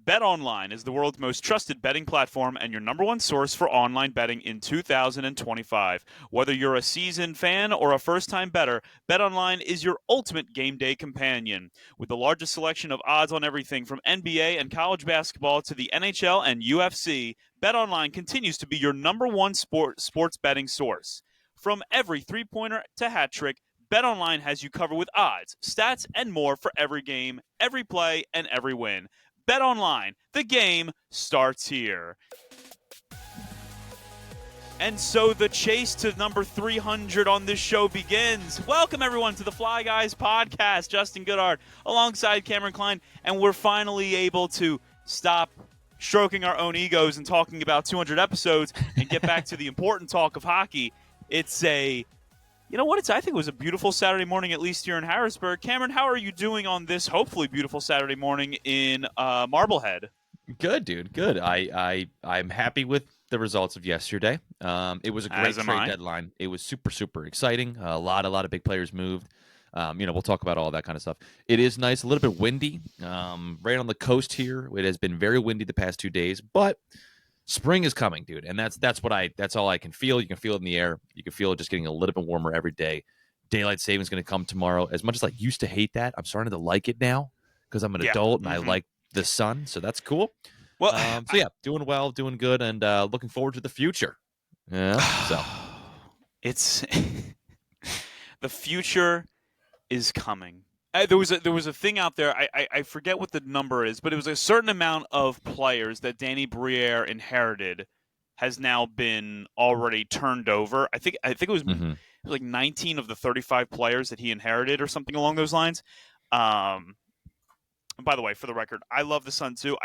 BetOnline is the world's most trusted betting platform and your number one source for online betting in 2025. Whether you're a seasoned fan or a first-time bettor, BetOnline is your ultimate game day companion. With the largest selection of odds on everything from NBA and college basketball to the NHL and UFC, BetOnline continues to be your number one sports betting source. From every three-pointer to hat trick, BetOnline has you covered with odds, stats, and more for every game, every play, and every win. BetOnline, the game starts here. And so the chase to number 300 on this show begins. Welcome, everyone, to the Fly Guys podcast. Justin Goodhart alongside Cameron Klein. And we're finally able to stop stroking our own egos and talking about 200 episodes and get back to the important talk of hockey. It's you know what? I think it was a beautiful Saturday morning, at least here in Harrisburg. Cameron, how are you doing on this hopefully beautiful Saturday morning in Marblehead? Good, dude. Good. I'm happy with the results of yesterday. It was a great trade deadline. It was super, super exciting. A lot of big players moved. We'll talk about all that kind of stuff. It is nice, a little bit windy. Right on the coast here, it has been very windy the past 2 days, but spring is coming, dude, and that's all I can feel. You can feel it in the air. You can feel it just getting a little bit warmer every day. Daylight savings is going to come tomorrow. As much as I used to hate that, I'm starting to like it now because I'm an adult and I like the sun, so that's cool. Well, doing well, doing good, and looking forward to the future. Yeah, so it's the future is coming. There was a thing out there. I forget what the number is, but it was a certain amount of players that Danny Briere inherited has now been already turned over. I think it was, it was like 19 of the 35 players that he inherited or something along those lines. And by the way, for the record, I love the sun too.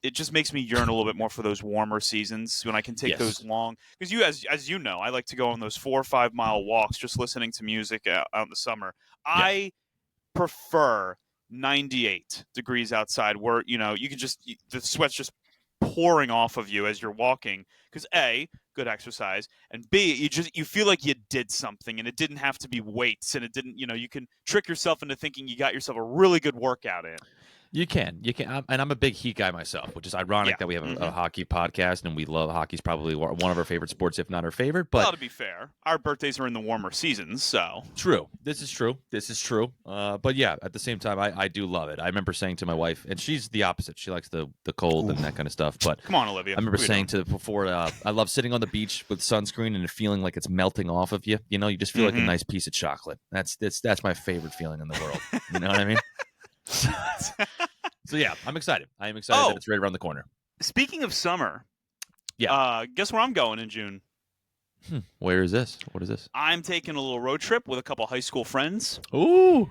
It just makes me yearn a little bit more for those warmer seasons when I can take those long. Because as you know, I like to go on those 4 or 5 mile walks just listening to music out in the summer. Yeah. I prefer 98 degrees outside where, you can the sweat's just pouring off of you as you're walking because A, good exercise, and B, you feel like you did something and it didn't have to be weights and it didn't, you can trick yourself into thinking you got yourself a really good workout in. You can, and I'm a big Heat guy myself, which is ironic that we have a hockey podcast, and we love hockey's probably one of our favorite sports, if not our favorite. But well, to be fair, our birthdays are in the warmer seasons, so true. This is true. But yeah, at the same time, I do love it. I remember saying to my wife, and she's the opposite. She likes the cold and that kind of stuff. But come on, Olivia. I remember saying before, I love sitting on the beach with sunscreen and feeling like it's melting off of you. You just feel like a nice piece of chocolate. That's my favorite feeling in the world. You know what I mean? So yeah, I'm excited. I am excited that it's right around the corner. Speaking of summer, guess where I'm going in June? Where is this? What is this? I'm taking a little road trip with a couple high school friends. Ooh.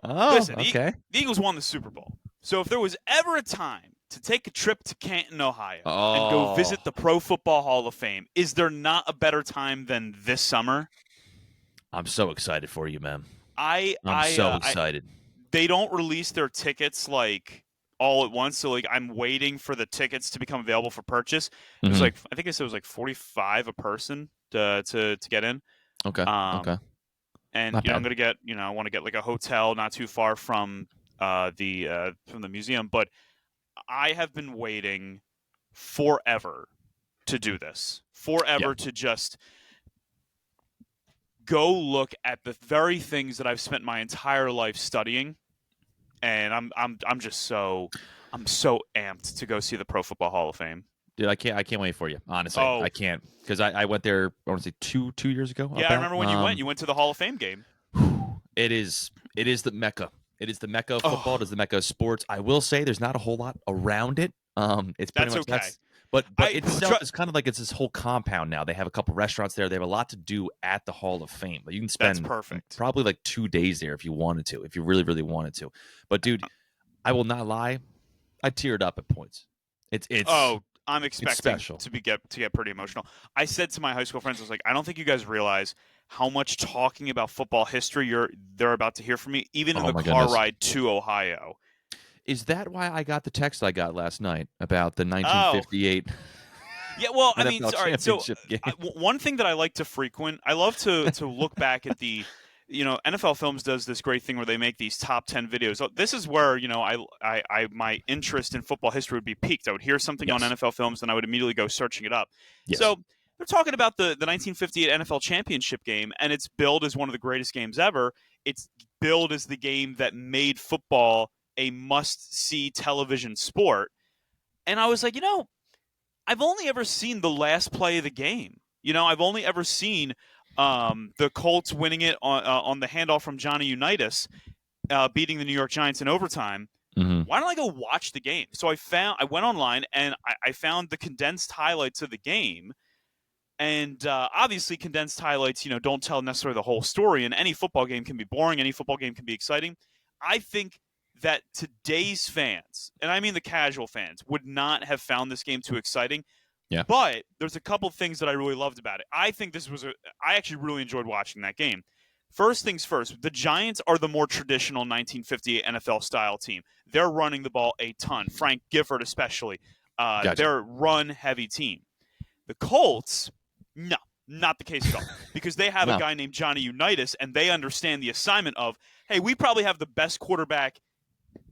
Oh, listen, okay. The Eagles won the Super Bowl. So if there was ever a time to take a trip to Canton, Ohio, and go visit the Pro Football Hall of Fame, is there not a better time than this summer? I'm so excited for you, man. I'm so excited. They don't release their tickets all at once, so I'm waiting for the tickets to become available for purchase. It was I think I said it was $45 a person to get in. Okay. Okay. And I'm gonna get I want to get a hotel not too far from the museum, but I have been waiting forever to do this. To just go look at the very things that I've spent my entire life studying. And I'm just so amped to go see the Pro Football Hall of Fame. Dude, I can't wait for you. Honestly, I can't because I went there. I want to say two years ago. Yeah, I remember when you went. You went to the Hall of Fame game. It is the Mecca. It is the Mecca of football. It is the Mecca of sports. I will say there's not a whole lot around it. It's pretty much okay. But itself is kind of like it's this whole compound now. They have a couple restaurants there. They have a lot to do at the Hall of Fame. You can spend probably 2 days there if you wanted to, if you really, really wanted to. But dude, I will not lie, I teared up at points. I'm expecting to get pretty emotional. I said to my high school friends, I was like, I don't think you guys realize how much talking about football history they're about to hear from me, even in the car ride to Ohio. Is that why I got the text I got last night about the 1958? Yeah, well, all right. So one thing that I like to frequent, I love to look back at the NFL Films does this great thing where they make these top 10 videos. This is where, my interest in football history would be piqued. I would hear something on Yes. NFL Films, and I would immediately go searching it up. Yes. So they're talking about the 1958 NFL championship game, and it's billed as one of the greatest games ever. It's billed as the game that made football a must-see television sport. And I was like, I've only ever seen the last play of the game. I've only ever seen the Colts winning it on the handoff from Johnny Unitas, beating the New York Giants in overtime. Mm-hmm. Why don't I go watch the game? So I went online and I found the condensed highlights of the game. And obviously, condensed highlights, don't tell necessarily the whole story. And any football game can be boring. Any football game can be exciting. I think that today's fans, and I mean the casual fans, would not have found this game too exciting. Yeah. But there's a couple things that I really loved about it. I think I actually really enjoyed watching that game. First things first, the Giants are the more traditional 1958 NFL style team. They're running the ball a ton. Frank Gifford especially. Gotcha. They're a run-heavy team. The Colts, no, not the case at all. Because they have a guy named Johnny Unitas, and they understand the assignment of, hey, we probably have the best quarterback,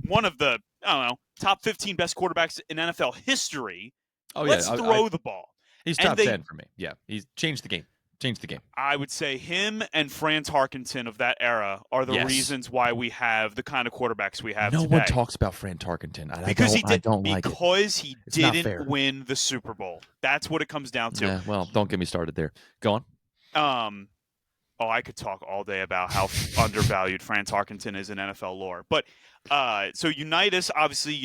one of the, top 15 best quarterbacks in NFL history. Oh, Let's throw the ball. He's top 10 for me. Yeah, he's changed the game. I would say him and Fran Tarkenton of that era are the reasons why we have the kind of quarterbacks we have today. No one talks about Fran Tarkenton. Because he didn't win the Super Bowl. That's what it comes down to. Yeah, well, don't get me started there. Go on. I could talk all day about how undervalued Fran Tarkenton is in NFL lore. But so Unitas, obviously,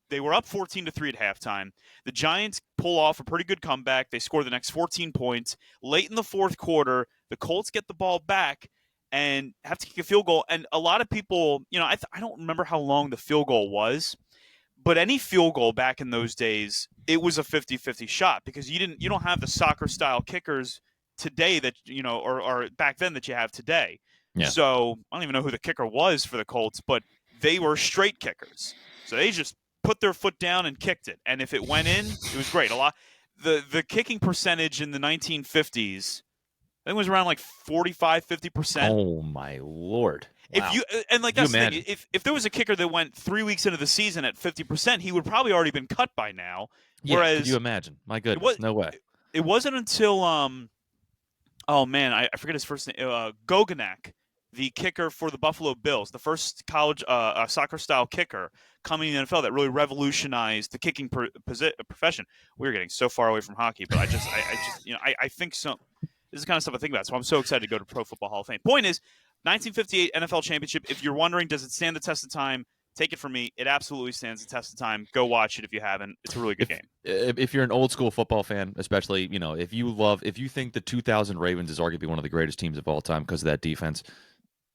they were up 14-3 at halftime. The Giants pull off a pretty good comeback. They score the next 14 points. Late in the fourth quarter, the Colts get the ball back and have to kick a field goal. And a lot of people, I don't remember how long the field goal was, but any field goal back in those days, it was a 50-50 shot because you don't have the soccer style kickers today that or back then that you have today. Yeah. So I don't even know who the kicker was for the Colts, but they were straight kickers. So they just put their foot down and kicked it, and if it went in, it was great. The kicking percentage in the 1950s, I think it was around like 45-50%. Oh my lord! Wow. That's the thing. If there was a kicker that went 3 weeks into the season at 50%, he would probably already been cut by now. Yeah, whereas, could you imagine? My goodness, no way. It wasn't until I forget his first name, Goganak, the kicker for the Buffalo Bills, the first college soccer-style kicker coming in the NFL that really revolutionized the kicking profession. We're getting so far away from hockey, but I think so. This is the kind of stuff I think about, so I'm so excited to go to Pro Football Hall of Fame. Point is, 1958 NFL Championship, if you're wondering, does it stand the test of time? Take it from me. It absolutely stands the test of time. Go watch it if you haven't. It's a really good game. If you're an old school football fan, especially, if you think the 2000 Ravens is arguably one of the greatest teams of all time because of that defense,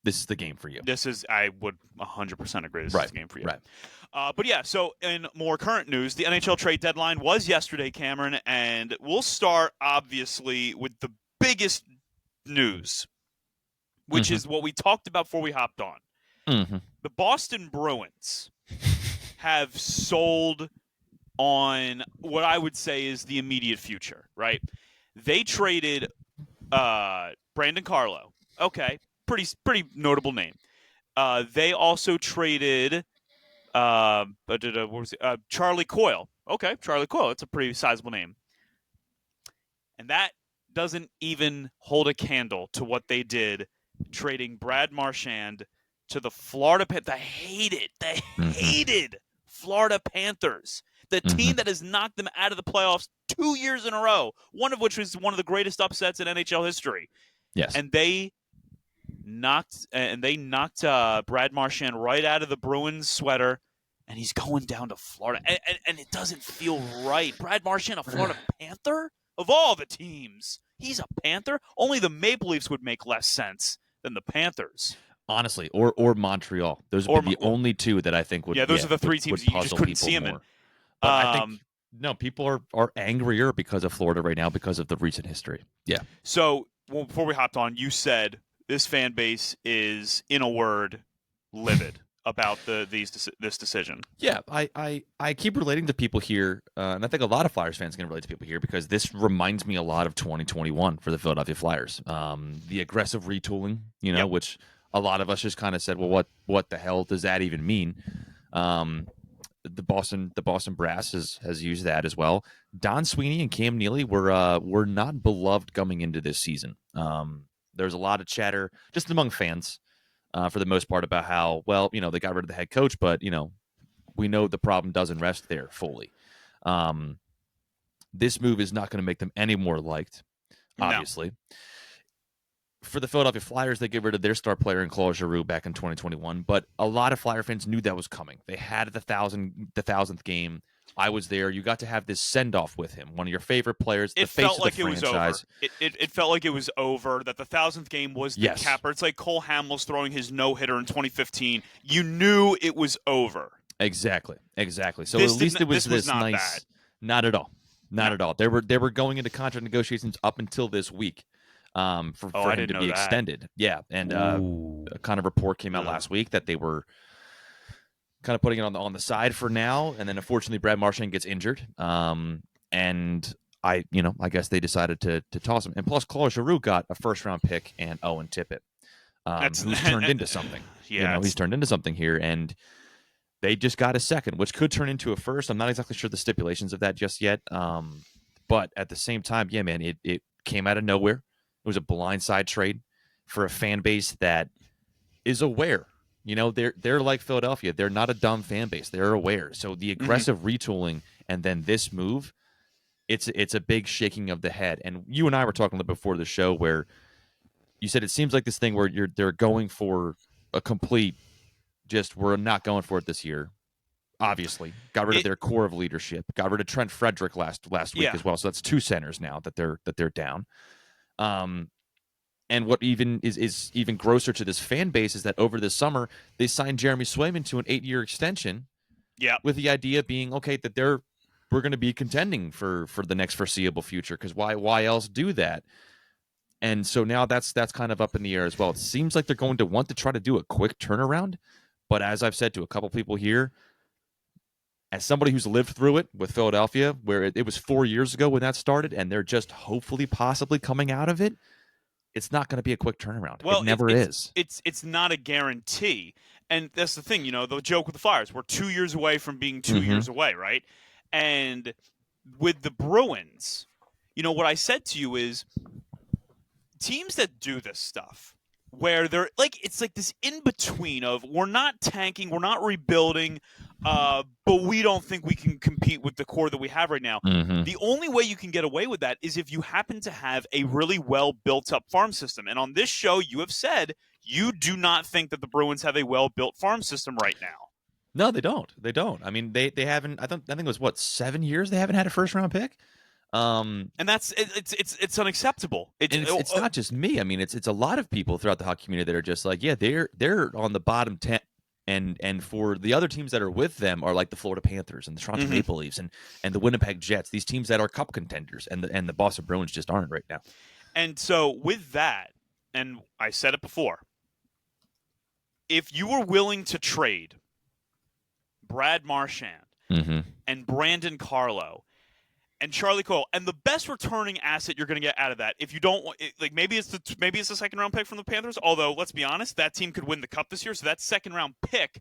this is the game for you. I would 100% agree. This is the game for you. Right. But yeah, so in more current news, the NHL trade deadline was yesterday, Cameron, and we'll start obviously with the biggest news, which is what we talked about before we hopped on. Mm-hmm. The Boston Bruins have sold on what I would say is the immediate future, right? They traded Brandon Carlo. Okay, pretty notable name. They also traded Charlie Coyle. Okay, Charlie Coyle. That's a pretty sizable name. And that doesn't even hold a candle to what they did trading Brad Marchand to the Florida Panthers. The hated Florida Panthers. The team that has knocked them out of the playoffs 2 years in a row, one of which was one of the greatest upsets in NHL history. Yes. And they knocked Brad Marchand right out of the Bruins sweater, and he's going down to Florida. And it doesn't feel right. Brad Marchand, a Florida Panther? Of all the teams, he's a Panther? Only the Maple Leafs would make less sense than the Panthers. Honestly, or Montreal. Those would be the only two that I think would. Yeah, those are the three teams you just couldn't see him in. But I think people are angrier because of Florida right now because of the recent history. Yeah. So before we hopped on, you said this fan base is, in a word, livid. about this decision. Yeah, I keep relating to people here, and I think a lot of Flyers fans can relate to people here because this reminds me a lot of 2021 for the Philadelphia Flyers. The aggressive retooling, Yep. which a lot of us just kind of said, well, what the hell does that even mean? The Boston Brass has used that as well. Don Sweeney and Cam Neely were not beloved coming into this season. There's a lot of chatter just among fans. For the most part, about how, well, they got rid of the head coach, but we know the problem doesn't rest there fully. This move is not going to make them any more liked, obviously. No. For the Philadelphia Flyers, they get rid of their star player in Claude Giroux back in 2021, but a lot of Flyer fans knew that was coming. They had the 1000th game. I was there. You got to have this send-off with him, one of your favorite players, the face of the franchise. It felt like it was over, that the 1000th game was the capper. It's like Cole Hamels throwing his no-hitter in 2015. You knew it was over. Exactly. So at least it was this nice. Bad. Not at all. Not at all. They were going into contract negotiations up until this week for him to be extended. Yeah, and a kind of report came out last week that they were kind of putting it on the side for now, and then unfortunately Brad Marchand gets injured, and I guess they decided to toss him. And plus, Claude Giroux got a first-round pick and Owen Tippett, who's turned into something. Yeah, he's turned into something here, and they just got a second, which could turn into a first. I'm not exactly sure the stipulations of that just yet, but at the same time, yeah, man, it came out of nowhere. It was a blindside trade for a fan base that is aware. They're like Philadelphia. They're not a dumb fan base. They're aware. So the aggressive retooling and then this move, it's a big shaking of the head. And you and I were talking a little before the show where you said it seems like this thing where they're going for a complete, just we're not going for it this year. Obviously, got rid of their core of leadership. Got rid of Trent Frederick last week as well. So that's 2 centers now that they're down. And what even is even grosser to this fan base is that over this summer, they signed Jeremy Swayman to an 8-year extension. Yeah. With the idea being, okay, that we're going to be contending for the next foreseeable future, because why else do that? And so now that's kind of up in the air as well. It seems like they're going to want to try to do a quick turnaround. But as I've said to a couple people here, as somebody who's lived through it with Philadelphia, where it was 4 years ago when that started, and they're just hopefully possibly coming out of it, it's not going to be a quick turnaround. Well, it never is. It's not a guarantee. And that's the thing, the joke with the Flyers. We're 2 years away from being 2 years away, right? And with the Bruins, what I said to you is teams that do this stuff, where they're like, it's like this in-between of we're not tanking, we're not rebuilding, but we don't think we can compete with the core that we have right now. The only way you can get away with that is if you happen to have a really well built up farm system. And on this show, you have said you do not think that the Bruins have a well built farm system right now. No, they don't. They don't. I mean, they haven't. I think it was 7 years they haven't had a first round pick. And that's it's unacceptable. It's not just me. I mean, it's a lot of people throughout the hockey community that are just like, yeah, they're on the bottom 10. And for the other teams that are with them are like the Florida Panthers and the Toronto Maple Leafs and the Winnipeg Jets, these teams that are cup contenders, and the Boston Bruins just aren't right now. And so with that, and I said it before, if you were willing to trade Brad Marchand and Brandon Carlo and Charlie Coyle, and the best returning asset you're going to get out of that, if you don't like, maybe it's the second round pick from the Panthers. Although let's be honest, that team could win the cup this year, so that second round pick,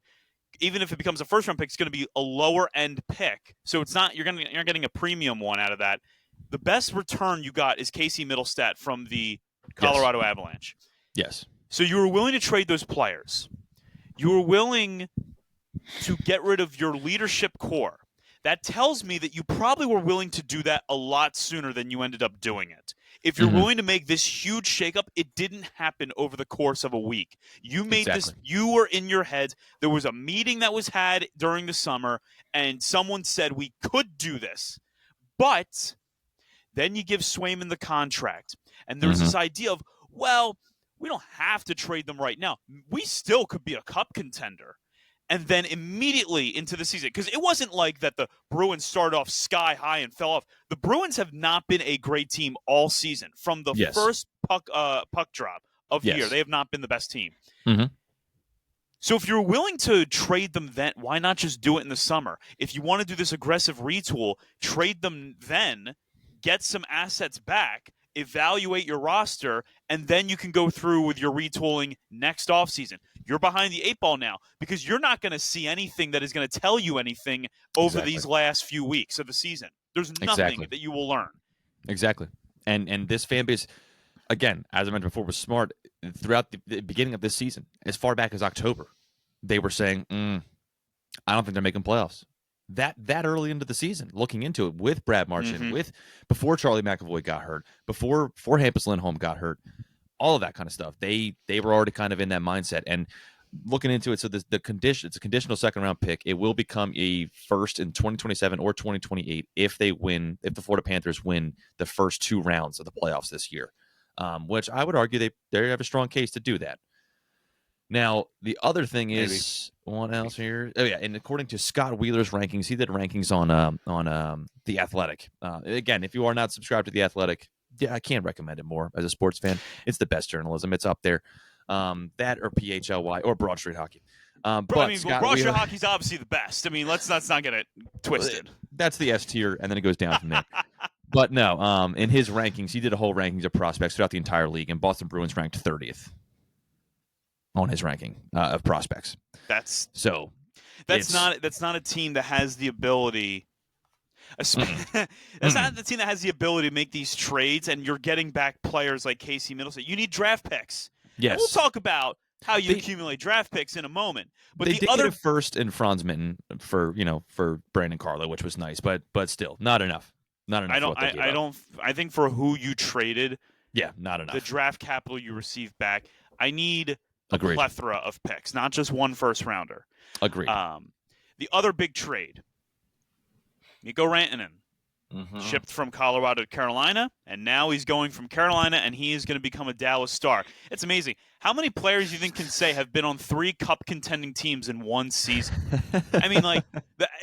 even if it becomes a first round pick, it's going to be a lower end pick. So it's not you're getting a premium one out of that. The best return you got is Casey Middlestat from the Colorado Avalanche. Yes. So you were willing to trade those players. You were willing to get rid of your leadership core. That tells me that you probably were willing to do that a lot sooner than you ended up doing it. If you're willing to make this huge shakeup, it didn't happen over the course of a week. You made this, you were in your head. There was a meeting that was had during the summer, and someone said we could do this. But then you give Swayman the contract. And there's this idea of, well, we don't have to trade them right now. We still could be a cup contender. And then immediately into the season, because it wasn't like that the Bruins started off sky high and fell off. The Bruins have not been a great team all season. From the first puck drop of the year, they have not been the best team. So if you're willing to trade them then, why not just do it in the summer? If you want to do this aggressive retool, trade them then, get some assets back, evaluate your roster, and then you can go through with your retooling next offseason. You're behind the 8 ball now because you're not going to see anything that is going to tell you anything over these last few weeks of the season. There's nothing that you will learn. Exactly. And this fan base, again, as I mentioned before, was smart. Throughout the beginning of this season, as far back as October, they were saying, I don't think they're making playoffs. That early into the season, looking into it with Brad Marchand, before Charlie McAvoy got hurt, before Hampus Lindholm got hurt, all of that kind of stuff. They were already kind of in that mindset. And looking into it, so it's a conditional second-round pick. It will become a first in 2027 or 2028 if the Florida Panthers win the first 2 rounds of the playoffs this year, which I would argue they have a strong case to do that. Now, the other thing is, what else here? Oh, yeah, and according to Scott Wheeler's rankings, he did rankings on The Athletic. Again, if you are not subscribed to The Athletic, yeah, I can't recommend it more as a sports fan. It's the best journalism. It's up there. That or PHLY or Broad Street Hockey. Broad Street Hockey's obviously the best. I mean, let's not get it twisted. That's the S tier, and then it goes down from there. But no, in his rankings, he did a whole rankings of prospects throughout the entire league, and Boston Bruins ranked 30th on his ranking of prospects. That's not a team that has the ability. That's not the team that has the ability to make these trades, and you're getting back players like Casey Middleton. You need draft picks. Yes, and we'll talk about how you accumulate draft picks in a moment. But they did get a first in Franz Minton for Brandon Carlo, which was nice, but still not enough. Not enough. I think for who you traded, not enough. The draft capital you received back, I need a plethora of picks, not just one first rounder. Agreed. The other big trade, Mikko Rantanen, shipped from Colorado to Carolina, and now he's going from Carolina, and he is going to become a Dallas Star. It's amazing. How many players you think can say have been on 3 cup contending teams in one season? I mean,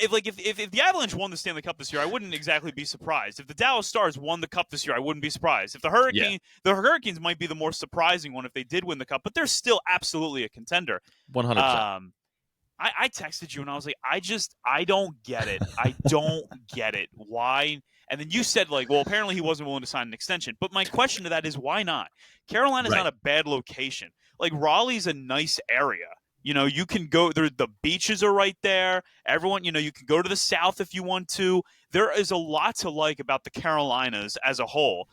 if the Avalanche won the Stanley Cup this year, I wouldn't exactly be surprised. If the Dallas Stars won the Cup this year, I wouldn't be surprised. If the Hurricanes might be the more surprising one if they did win the Cup, but they're still absolutely a contender. 100%. I texted you and I was like, I don't get it. I don't get it. Why? And then you said, well, apparently he wasn't willing to sign an extension. But my question to that is, why not? Carolina's not a bad location. Raleigh's a nice area. You can go there. The beaches are right there. Everyone, you can go to the south if you want to. There is a lot to like about the Carolinas as a whole.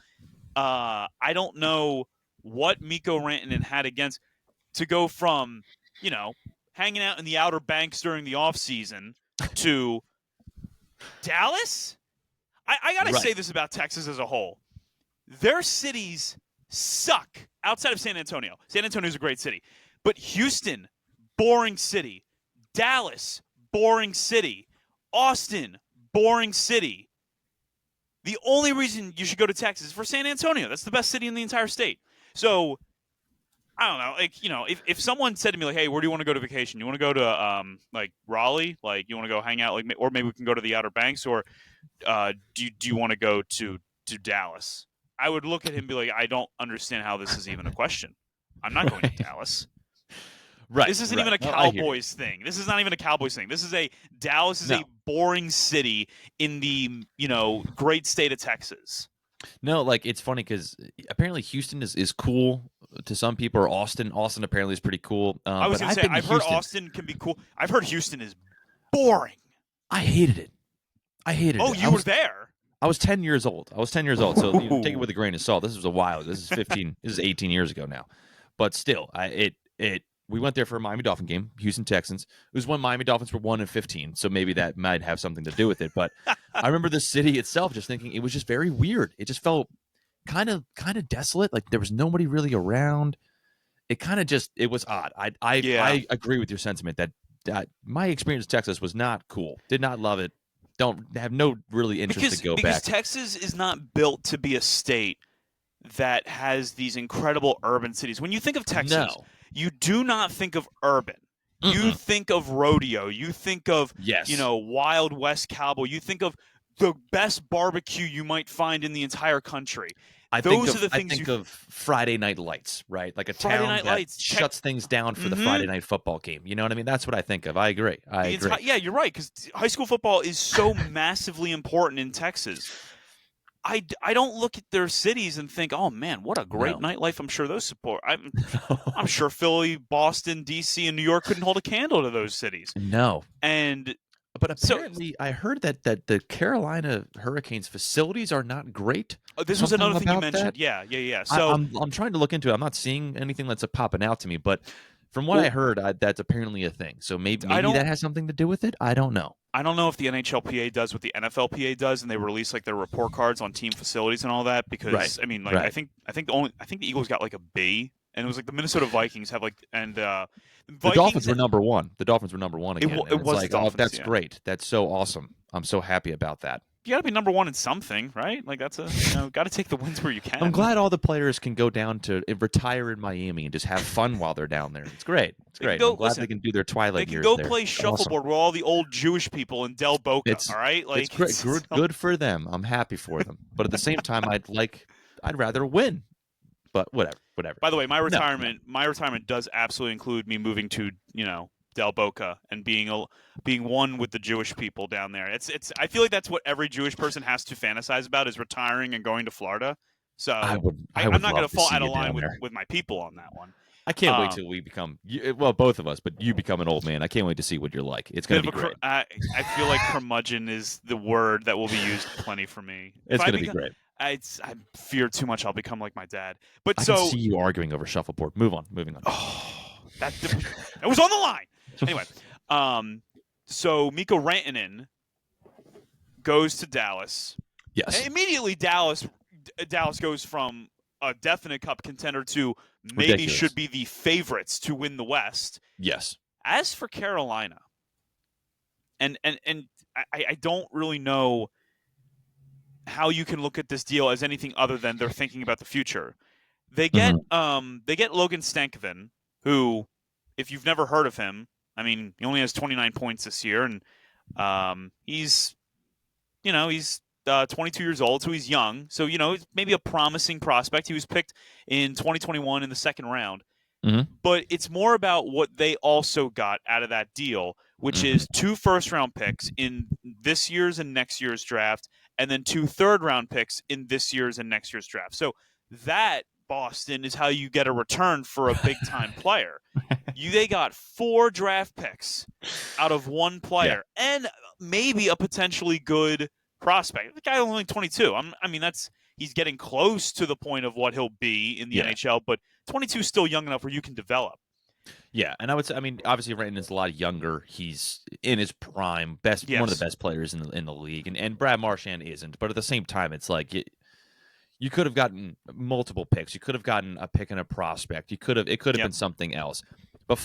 I don't know what Mikko Rantanen had against to go from, hanging out in the Outer Banks during the offseason to Dallas? I got to say this about Texas as a whole. Their cities suck outside of San Antonio. San Antonio is a great city. But Houston, boring city. Dallas, boring city. Austin, boring city. The only reason you should go to Texas is for San Antonio. That's the best city in the entire state. So I don't know, if someone said to me, hey, where do you want to go to vacation? You want to go to, Raleigh? You want to go hang out, or maybe we can go to the Outer Banks, or do you want to go to Dallas? I would look at him and be like, I don't understand how this is even a question. I'm not going to Dallas. Right. This isn't even a Cowboys thing. This is not even a Cowboys thing. This is Dallas is a boring city in the, great state of Texas. No, it's funny because apparently Houston is cool to some people, or Austin. Austin apparently is pretty cool. I was going to say, I've heard Austin can be cool. I've heard Houston is boring. I hated it. Oh, you were there? I was 10 years old. So take it with a grain of salt. This was a while. This is 15. This is 18 years ago now. But still, we went there for a Miami Dolphin game, Houston Texans. It was when Miami Dolphins were 1-15, so maybe that might have something to do with it. But I remember the city itself just thinking it was just very weird. It just felt kind of desolate. There was nobody really around. It was odd. I agree with your sentiment that my experience in Texas was not cool. Did not love it. Don't have no really interest to go back. Because Texas is not built to be a state that has these incredible urban cities. When you think of Texas, you do not think of urban. You think of rodeo. You think of, Wild West cowboy. You think of the best barbecue you might find in the entire country. Those are the things think of Friday Night Lights, right? Like a Friday town Night that Lights. shuts things down for the Friday night football game. You know what I mean? That's what I think of. I agree. Yeah, you're right, because high school football is so massively important in Texas. I don't look at their cities and think, oh man, what a great No. nightlife. I'm sure those support. I'm sure Philly, Boston, D.C., and New York couldn't hold a candle to those cities. No. And But so apparently, I heard that the Carolina Hurricanes facilities are not great. this was Something another thing you about mentioned. that. Yeah. I, So I'm trying to look into it. I'm not seeing anything that's popping out to me, but from what I heard, that's apparently a thing. So maybe that has something to do with it. I don't know. I don't know if the NHLPA does what the NFLPA does, and they release like their report cards on team facilities and all that. Because Right. I mean, like Right. I think the Eagles got like a B, and it was like the Minnesota Vikings have like The Dolphins were number one. The Dolphins were number one again. It was like, Dolphins, that's great. That's so awesome. I'm so happy about that. You got to be number one in something, right? Like that's got to take the wins where you can. I'm glad all the players can go down to retire in Miami and just have fun while they're down there. It's great. It's great. I'm glad they can do their twilight years. They can go there. play shuffleboard with all the old Jewish people in Del Boca. All right, like it's great. Good for them. I'm happy for them. But at the same time, I'd rather win. But whatever. By the way, my retirement does absolutely include me moving to Del Boca and being one with the Jewish people down there. It's I feel like that's what every Jewish person has to fantasize about, is retiring and going to Florida. So I'm not going to fall out of line with my people on that one. I can't wait till we become both of us, but you become an old man. I can't wait to see what you're like. It's going to be great. I feel like curmudgeon is the word that will be used plenty for me. It's going to be great. I fear too much I'll become like my dad. But I can see you arguing over shuffleboard. Moving on. Oh, that was on the line. Anyway, so Mikko Rantanen goes to Dallas. Yes. And immediately Dallas goes from a definite cup contender to maybe ridiculous. Should be the favorites to win the West. Yes. As for Carolina, and I don't really know how you can look at this deal as anything other than they're thinking about the future. They get Logan Stankoven, who, if you've never heard of him, I mean, he only has 29 points this year, and he's 22 years old, so he's young. So, maybe a promising prospect. He was picked in 2021 in the second round. Mm-hmm. But it's more about what they also got out of that deal, which is 2 first-round picks in this year's and next year's draft, and then 2 third-round picks in this year's and next year's draft. So that, Boston, is how you get a return for a big-time player. They got 4 draft picks out of 1 player, and maybe a potentially good prospect. The guy only 22. He's getting close to the point of what he'll be in the NHL, but 22 is still young enough where you can develop. Yeah, and I would say, obviously Rantanen is a lot younger. He's in his prime, one of the best players in the league, and Brad Marchand isn't. But at the same time, it's like you could have gotten multiple picks. You could have gotten a pick and a prospect. It could have been something else. But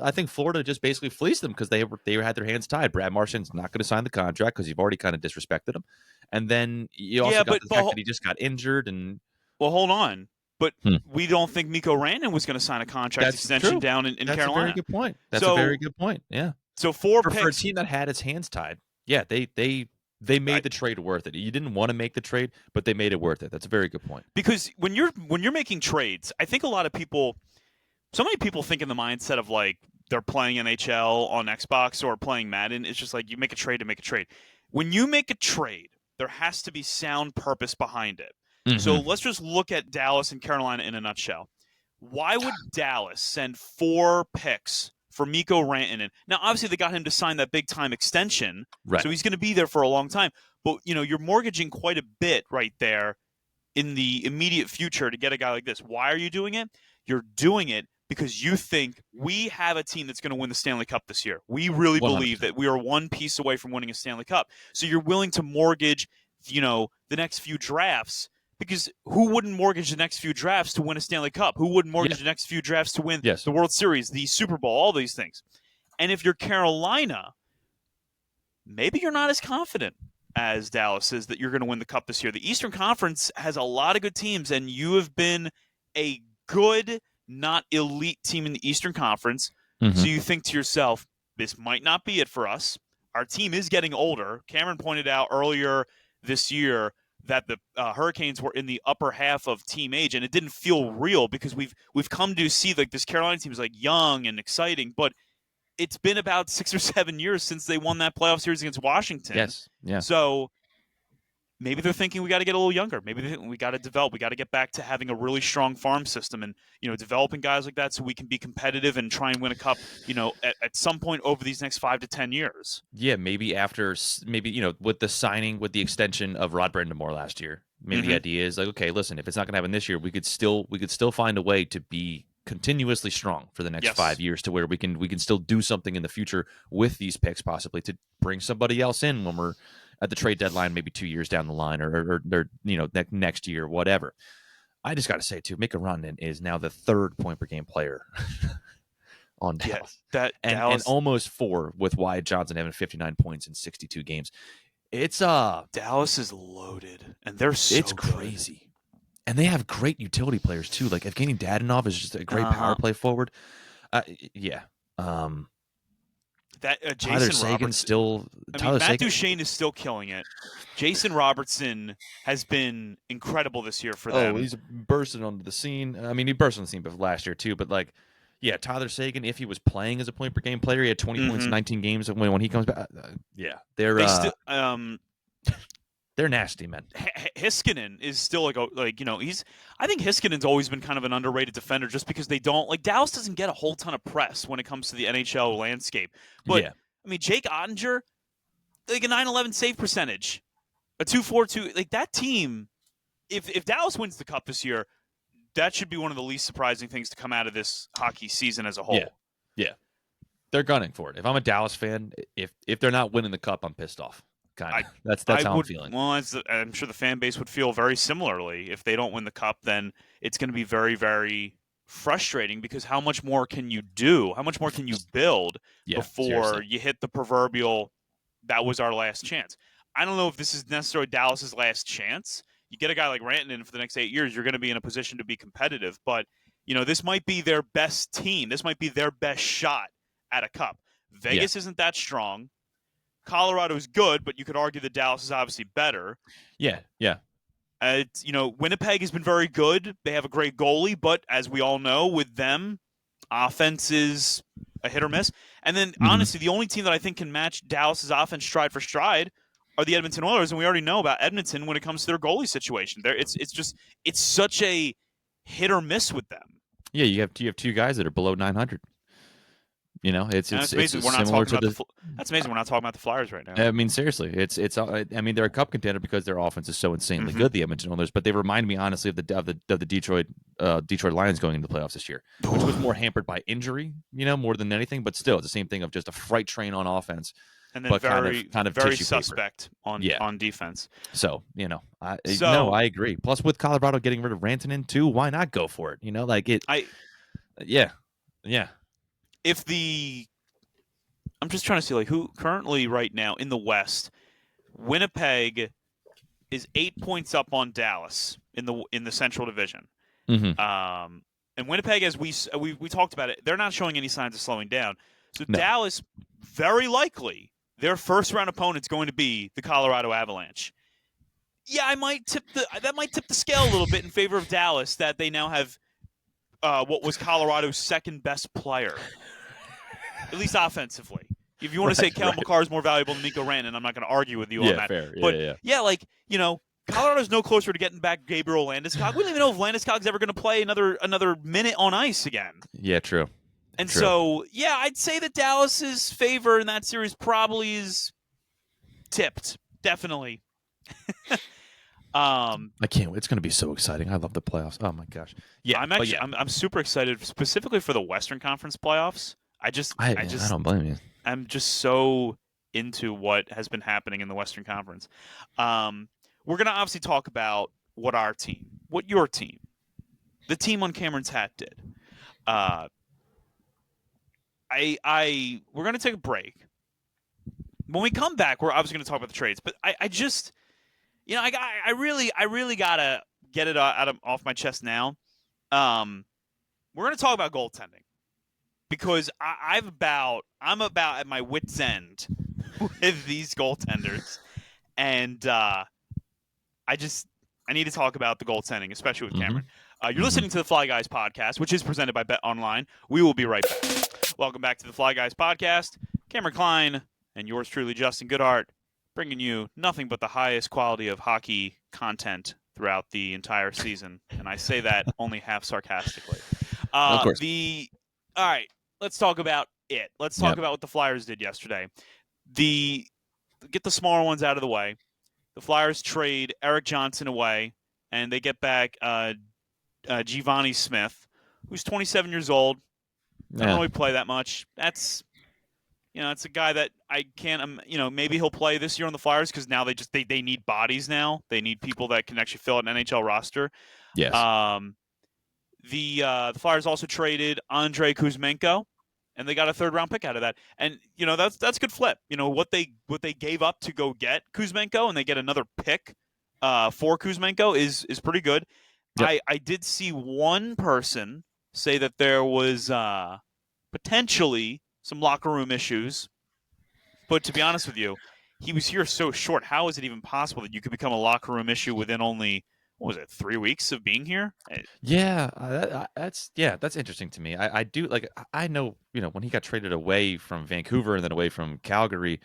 I think Florida just basically fleeced them because they had their hands tied. Brad Marchand's not going to sign the contract because you've already kind of disrespected him. And then you also got the fact that he just got injured. And well, hold on. But we don't think Mikko Rantanen was going to sign a contract extension down in Carolina. That's a very good point. That's a very good point. Yeah. So 4 picks. For a team that had its hands tied, they made the trade worth it. You didn't want to make the trade, but they made it worth it. That's a very good point. Because when you're making trades, I think so many people think in the mindset of like they're playing NHL on Xbox or playing Madden. It's just like you make a trade to make a trade. When you make a trade, there has to be sound purpose behind it. Mm-hmm. So let's just look at Dallas and Carolina in a nutshell. Why would Dallas send 4 picks for Mikko Rantanen? Now, obviously, they got him to sign that big-time extension, right. So he's going to be there for a long time. But, you're mortgaging quite a bit right there in the immediate future to get a guy like this. Why are you doing it? You're doing it because you think we have a team that's going to win the Stanley Cup this year. We really 100%. Believe that we are one piece away from winning a Stanley Cup. So you're willing to mortgage, the next few drafts. Because who wouldn't mortgage the next few drafts to win a Stanley Cup? Who wouldn't mortgage the next few drafts to win the World Series, the Super Bowl, all these things? And if you're Carolina, maybe you're not as confident as Dallas is that you're going to win the Cup this year. The Eastern Conference has a lot of good teams, and you have been a good, not elite team in the Eastern Conference. Mm-hmm. So you think to yourself, this might not be it for us. Our team is getting older. Cameron pointed out earlier this year that the Hurricanes were in the upper half of team age, and it didn't feel real because we've come to see like this Carolina team is like young and exciting, but it's been about 6 or 7 years since they won that playoff series against Washington. Yes, yeah. So maybe they're thinking we got to get a little younger. Maybe we got to develop. We got to get back to having a really strong farm system and, developing guys like that so we can be competitive and try and win a cup, at some point over these next 5 to 10 years. Yeah, maybe with the signing, with the extension of Rod Brindamore last year, maybe the idea is like, okay, listen, if it's not going to happen this year, we could still find a way to be continuously strong for the next 5 years to where we can still do something in the future with these picks, possibly to bring somebody else in when we're at the trade deadline, maybe 2 years down the line or next year, whatever. I just got to say, too, Mika Rantanen is now the third point per game player on Dallas. And almost 4 with Wyatt Johnson having 59 points in 62 games. It's Dallas is loaded, and it's crazy. And they have great utility players, too. Like, Evgeny Dadonov is just a great power play forward. Yeah. Tyler Seguin's still. Matt Duchene is still killing it. Jason Robertson has been incredible this year for them. Oh, he's bursting onto the scene. I mean, he burst on the scene last year too. But Tyler Seguin, if he was playing as a point per game player, he had 20 points in 19 games. When he comes back, they're nasty, man. Heiskanen is still I think Hiskanen's always been kind of an underrated defender just because they don't Dallas doesn't get a whole ton of press when it comes to the NHL landscape. But I mean, Jake Ottinger, a 911 save percentage, a 242, that team. If Dallas wins the cup this year, that should be one of the least surprising things to come out of this hockey season as a whole. Yeah. They're gunning for it. If I'm a Dallas fan, if they're not winning the cup, I'm pissed off. That's how I'm feeling. Well, I'm sure the fan base would feel very similarly. If they don't win the cup, then it's going to be very, very frustrating because how much more can you do? How much more can you build before you hit the proverbial, that was our last chance? I don't know if this is necessarily Dallas's last chance. You get a guy like Rantanen for the next 8 years, you're going to be in a position to be competitive. But, this might be their best team. This might be their best shot at a cup. Vegas isn't that strong. Colorado's good, but you could argue that Dallas is obviously better. Yeah. Winnipeg has been very good. They have a great goalie, but as we all know, with them, offense is a hit or miss. And then, honestly, the only team that I think can match Dallas's offense stride for stride are the Edmonton Oilers, and we already know about Edmonton when it comes to their goalie situation. It's such a hit or miss with them. Yeah, you have 2 guys that are below 900. It's amazing. That's amazing. We're not talking about the Flyers right now. I mean, seriously, they're a cup contender because their offense is so insanely good. The Edmonton Oilers, but they remind me honestly of the Detroit Lions going into the playoffs this year, which was more hampered by injury, more than anything. But still, it's the same thing of just a freight train on offense, and then kind of very suspect on defense. So I agree. Plus, with Colorado getting rid of Rantanen too, why not go for it? Yeah. I'm just trying to see who currently right now in the West, Winnipeg is 8 points up on Dallas in the Central Division. And Winnipeg, as we talked about it, they're not showing any signs of slowing down. So Dallas, very likely, their first round opponent's going to be the Colorado Avalanche. Yeah, that might tip the scale a little bit in favor of Dallas that they now have what was Colorado's second best player. At least offensively. If you want to say Cal McCarr is more valuable than Mikko Rantanen, I'm not going to argue with you on that. Fair. But Colorado's no closer to getting back Gabriel Landeskog. We don't even know if Landeskog's ever going to play another minute on ice again. Yeah, true. And so, I'd say that Dallas's favor in that series probably is tipped. Definitely. I can't wait. It's going to be so exciting. I love the playoffs. Oh my gosh. Yeah, I'm super excited specifically for the Western Conference playoffs. I don't blame you. I'm just so into what has been happening in the Western Conference. We're going to obviously talk about what your team, the team on Cameron's hat did. We're going to take a break. When we come back, we're obviously going to talk about the trades, but I really gotta get it off my chest now. We're gonna talk about goaltending because I'm about at my wit's end with these goaltenders, and I need to talk about the goaltending, especially with Mm-hmm. Cameron. You're Mm-hmm. listening to the Fly Guys podcast, which is presented by Bet Online. We will be right back. Welcome back to the Fly Guys podcast. Cameron Klein and yours truly, Justin Goodhart, bringing you nothing but the highest quality of hockey content throughout the entire season, and I say that only half sarcastically. Of course. All right, let's talk about it. Let's talk Yep. about what the Flyers did yesterday. Get the smaller ones out of the way. The Flyers trade Eric Johnson away, and they get back Giovanni Smith, who's 27 years old. Doesn't Yeah. really play that much. It's a guy that I can't. Maybe he'll play this year on the Flyers because now they need bodies now. They need people that can actually fill an NHL roster. Yes. The Flyers also traded Andrei Kuzmenko, and they got a third-round pick out of that. And that's a good flip. What they gave up to go get Kuzmenko, and they get another pick for Kuzmenko is pretty good. Yep. I did see one person say that there was potentially some locker room issues, but to be honest with you, he was here so short. How is it even possible that you could become a locker room issue within only, what was it, 3 weeks of being here? Yeah, that's interesting to me. I do like I know when he got traded away from Vancouver and then away from Calgary.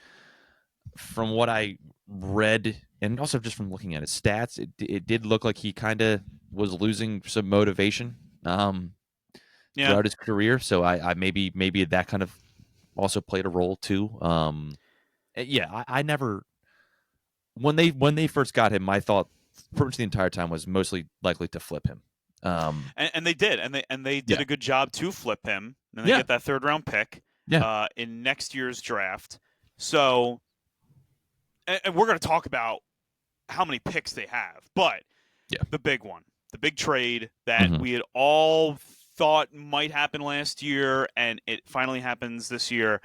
From what I read, and also just from looking at his stats, it did look like he kind of was losing some motivation throughout his career. So I maybe that kind of also played a role too. I never when they first got him, my thought pretty much the entire time was mostly likely to flip him. And they did, and they did a good job to flip him, and they get that third-round pick in next year's draft. So, and we're going to talk about how many picks they have, but the big one, the big trade that we had all thought might happen last year, and it finally happens this year.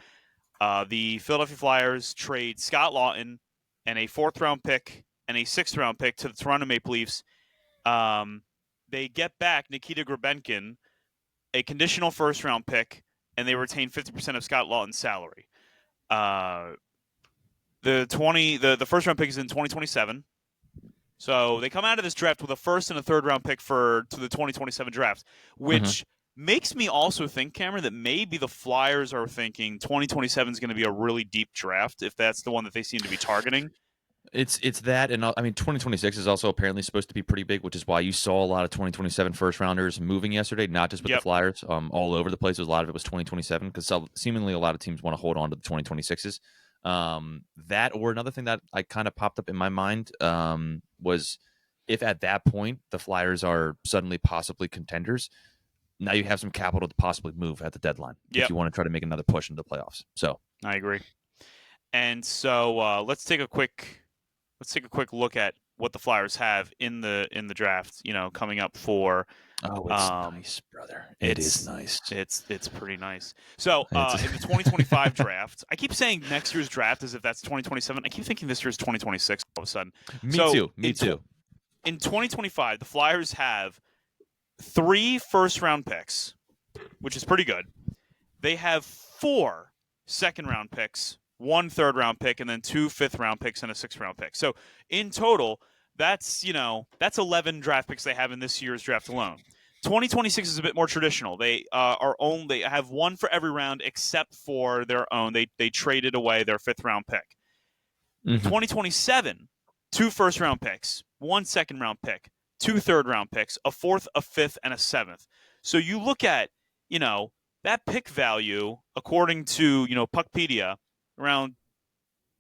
The Philadelphia Flyers trade Scott Laughton and a 4th-round pick and a 6th-round pick to the Toronto Maple Leafs. They get back Nikita Grabenkin, a conditional 1st-round pick, and they retain 50% of Scott Laughton's salary. The 1st-round pick is in 2027. So they come out of this draft with a 1st and a 3rd-round pick to the 2027 draft, which makes me also think, Cameron, that maybe the Flyers are thinking 2027 is going to be a really deep draft if that's the one that they seem to be targeting. It's that, and I mean 2026 is also apparently supposed to be pretty big, which is why you saw a lot of 2027 first rounders moving yesterday, not just with the Flyers, all over the place. A lot of it was 2027 because seemingly a lot of teams want to hold on to the 2026s. That or another thing that I kind of popped up in my mind was if at that point the Flyers are suddenly possibly contenders, now you have some capital to possibly move at the deadline if you want to try to make another push into the playoffs. So I agree. And so let's take a quick look at what the Flyers have in the draft. Coming up for. Oh, it's nice, brother. It's nice. It's pretty nice. So in the 2025 draft, I keep saying next year's draft as if that's 2027. I keep thinking this year's 2026 all of a sudden. Me too. In 2025, the Flyers have 3 first-round picks, which is pretty good. They have 4 second-round picks, 1 third-round pick, and then 2 fifth-round picks and a 6th-round pick. So in total, that's 11 draft picks they have in this year's draft alone. 2026 is a bit more traditional. They they have 1 for every round except for their own. They traded away their 5th-round pick. 2027, 2 first-round picks, 1 second-round pick, 2 third-round picks, a 4th, a 5th, and a 7th. So you look at that pick value according to Puckpedia around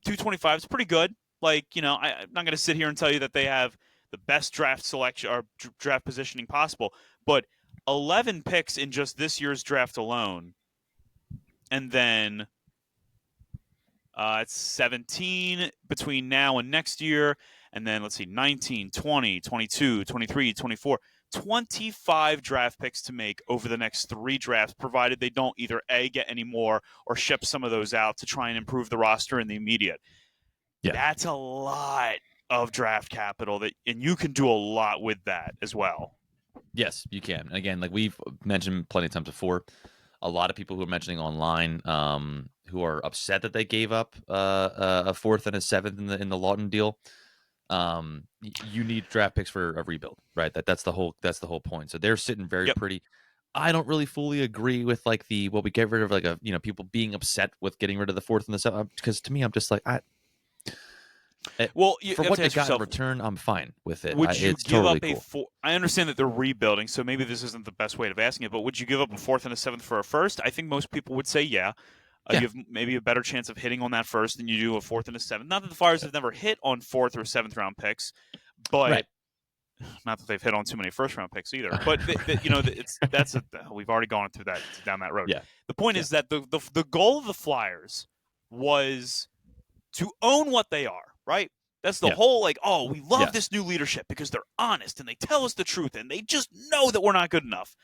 225 is pretty good. I'm not going to sit here and tell you that they have the best draft selection or draft positioning possible, but 11 picks in just this year's draft alone, and then it's 17 between now and next year, and then let's see, 19, 20, 22, 23, 24, 25 draft picks to make over the next 3 drafts, provided they don't either A, get any more, or ship some of those out to try and improve the roster in the immediate. Yeah. That's a lot of draft capital, and you can do a lot with that as well. Yes, you can. Again, like we've mentioned plenty of times before, a lot of people who are mentioning online who are upset that they gave up a 4th and a 7th in the Laughton deal. You need draft picks for a rebuild, right? That's the whole point. So they're sitting very Yep. pretty. I don't really fully agree with like we get rid of like people being upset with getting rid of the fourth and the seventh, because to me I'm just like Well, you for have what to they ask got in yourself, return, I'm fine with it. would you It's give totally up cool. I understand that they're rebuilding, so maybe this isn't the best way of asking it, but would you give up a fourth and a seventh for a first? I think most people would say yeah. You Yeah, have maybe a better chance of hitting on that first than you do a fourth and a seventh. Not that the Flyers yeah. have never hit on fourth or seventh round picks, but Right. not that they've hit on too many first round picks either. But we've already gone through that down that road. Yeah, The point yeah, is that the goal of the Flyers was to own what they are, right? That's the yeah, whole like, oh, we love yes. this new leadership because they're honest and they tell us the truth and they just know that we're not good enough.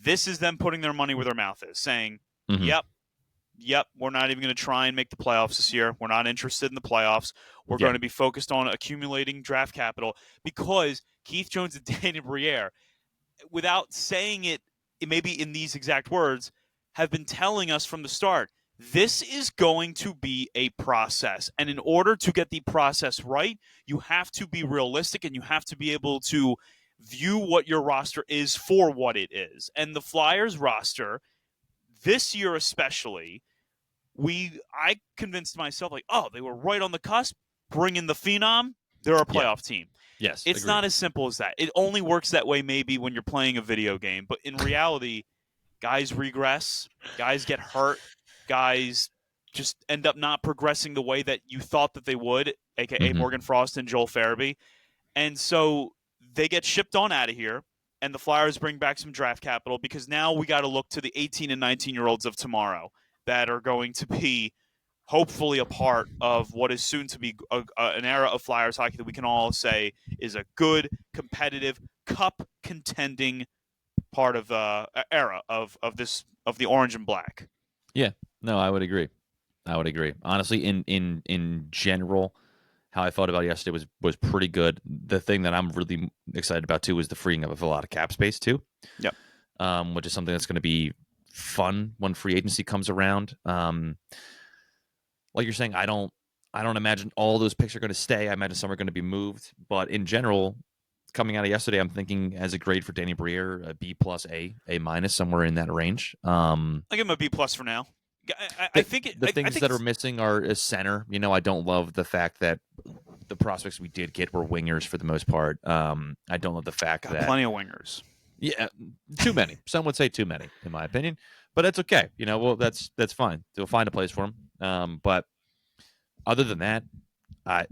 This is them putting their money where their mouth is, saying, Mm-hmm. yep, we're not even going to try and make the playoffs this year. We're not interested in the playoffs. We're Yeah. going to be focused on accumulating draft capital because Keith Jones and Danny Briere, without saying it maybe in these exact words, have been telling us from the start, this is going to be a process. And in order to get the process right, you have to be realistic and you have to be able to view what your roster is for what it is. And the Flyers roster, this year especially, I convinced myself like, oh, they were right on the cusp. Bring in the phenom, they're a Yeah. playoff team. Yes. It's Agreed. not as simple as that. It only works that way maybe when you're playing a video game, but in reality, guys regress, guys get hurt, guys just end up not progressing the way that you thought that they would, aka Mm-hmm. Morgan Frost and Joel Farabee. And so they get shipped on out of here, and the Flyers bring back some draft capital because now we got to look to the 18 and 19-year-olds of tomorrow that are going to be hopefully a part of what is soon to be an era of Flyers hockey that we can all say is a good, competitive, cup contending part of era of the orange and black. Yeah. No, I would agree. Honestly, in general, how I felt about yesterday was pretty good. The thing that I'm really excited about too is the freeing up of a lot of cap space too. Yep. Which is something that's going to be fun when free agency comes around. Like you're saying, I don't imagine all those picks are going to stay. I imagine some are going to be moved. But in general, coming out of yesterday, I'm thinking as a grade for Danny Briere, a B plus, A minus, somewhere in that range. I give him a B plus for now. I think the I things think that are missing are a center. I don't love the fact that the prospects we did get were wingers for the most part. I don't love the fact that plenty of wingers. Yeah, too many. Some would say too many, in my opinion. But that's okay. Well, that's fine. They'll find a place for them. But other than that, I,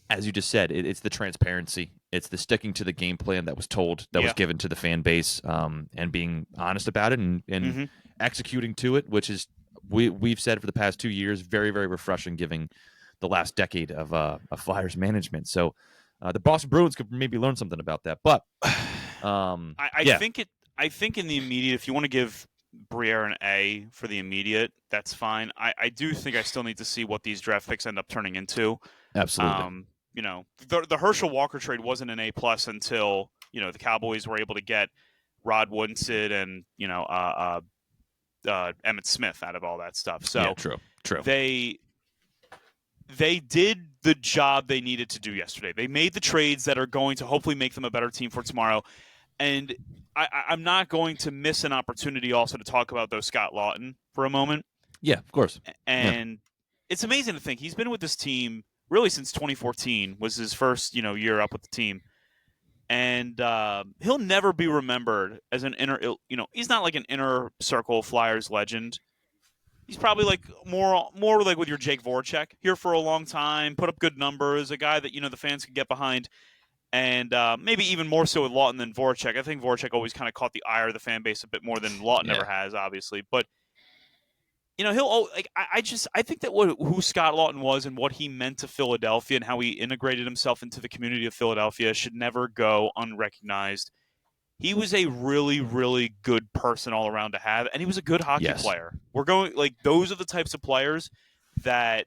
as you just said, it's the transparency. It's the sticking to the game plan that was told, that was given to the fan base, and being honest about it and Mm-hmm. executing to it, which is we've said for the past 2 years, very, very refreshing, given the last decade of Flyers management. So the Boston Bruins could maybe learn something about that. But I think in the immediate, if you want to give Briere an A for the immediate, that's fine. I do think I still need to see what these draft picks end up turning into. Absolutely. The Herschel Walker trade wasn't an A plus until the Cowboys were able to get Rod Woodson and Emmett Smith out of all that stuff. So yeah, true. They did the job they needed to do yesterday. They made the trades that are going to hopefully make them a better team for tomorrow. And I'm not going to miss an opportunity also to talk about those Scott Laughton for a moment. Yeah, of course. And it's amazing to think he's been with this team really since 2014 was his first year up with the team. And he'll never be remembered as an he's not like an inner circle Flyers legend. He's probably like more like with your Jake Voracek, here for a long time, put up good numbers, a guy that the fans could get behind, and maybe even more so with Laughton than Voracek. I think Voracek always kind of caught the ire of the fan base a bit more than Laughton ever has, obviously. But he'll like I think that who Scott Laughton was and what he meant to Philadelphia and how he integrated himself into the community of Philadelphia should never go unrecognized. He was a really, really good person all around to have, and he was a good hockey player. Those are the types of players that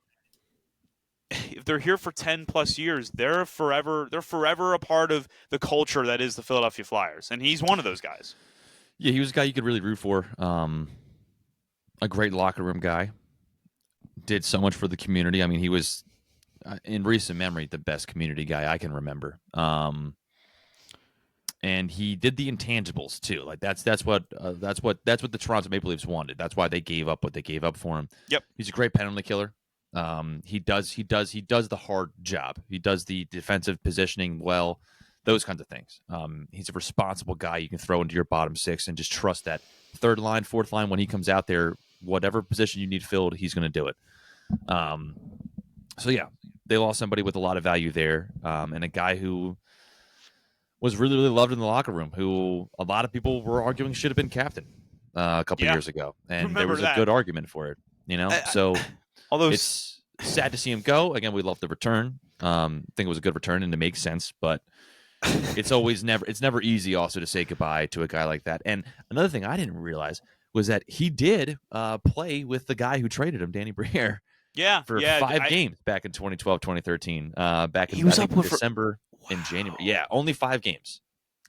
if they're here for 10 plus years, they're forever a part of the culture that is the Philadelphia Flyers. And he's one of those guys. Yeah, he was a guy you could really root for. A great locker room guy. Did so much for the community. I mean, he was in recent memory, the best community guy I can remember. And he did the intangibles too. Like that's what the Toronto Maple Leafs wanted. That's why they gave up what they gave up for him. Yep. He's a great penalty killer. He does the hard job. He does the defensive positioning well, those kinds of things. He's a responsible guy you can throw into your bottom six and just trust that third line, fourth line, when he comes out there, whatever position you need filled, he's going to do it. So yeah, they lost somebody with a lot of value there, and a guy who was really, really loved in the locker room, who a lot of people were arguing should have been captain a couple years ago, and there was a good argument for it. So it's sad to see him go. Again, we love the return. I think it was a good return, and it makes sense, but it's never easy also to say goodbye to a guy like that. And another thing I didn't realize was that he did play with the guy who traded him, Danny Briere. For 5 games back in 2012, 2013. Back in December and January. Yeah, only 5 games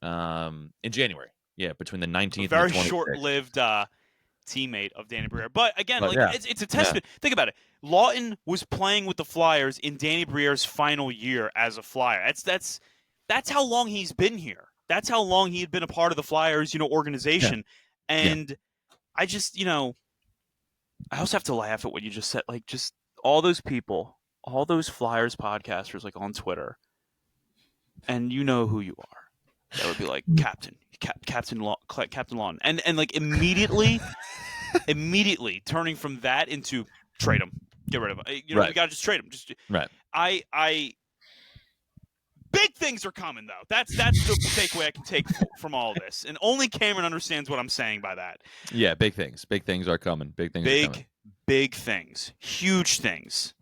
in January. Yeah, between the 19th and the 26th. Very short-lived teammate of Danny Briere. But again, it's a testament. Yeah. Think about it. Laughton was playing with the Flyers in Danny Briere's final year as a Flyer. That's how long he's been here. That's how long he had been a part of the Flyers, organization. Yeah. And I just, I also have to laugh at what you just said. Like, just all those people, all those Flyers podcasters, like on Twitter, and you know who you are. That would be like Captain Laughton, and like immediately turning from that into trade him, get rid of him. You gotta just trade him. I big things are coming though. That's the takeaway I can take from all of this, and only Cameron understands what I'm saying by that. Yeah, big things are coming. Big things, huge things.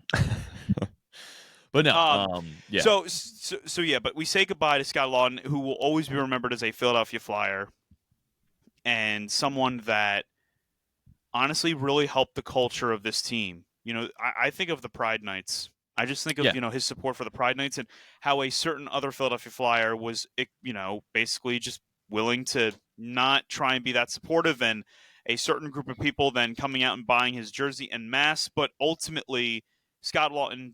But no, yeah. So yeah, but we say goodbye to Scott Laughton, who will always be remembered as a Philadelphia Flyer and someone that honestly really helped the culture of this team. I think of the Pride Nights. I just think of his support for the Pride Nights and how a certain other Philadelphia Flyer was basically just willing to not try and be that supportive, and a certain group of people then coming out and buying his jersey en masse. But ultimately, Scott Laughton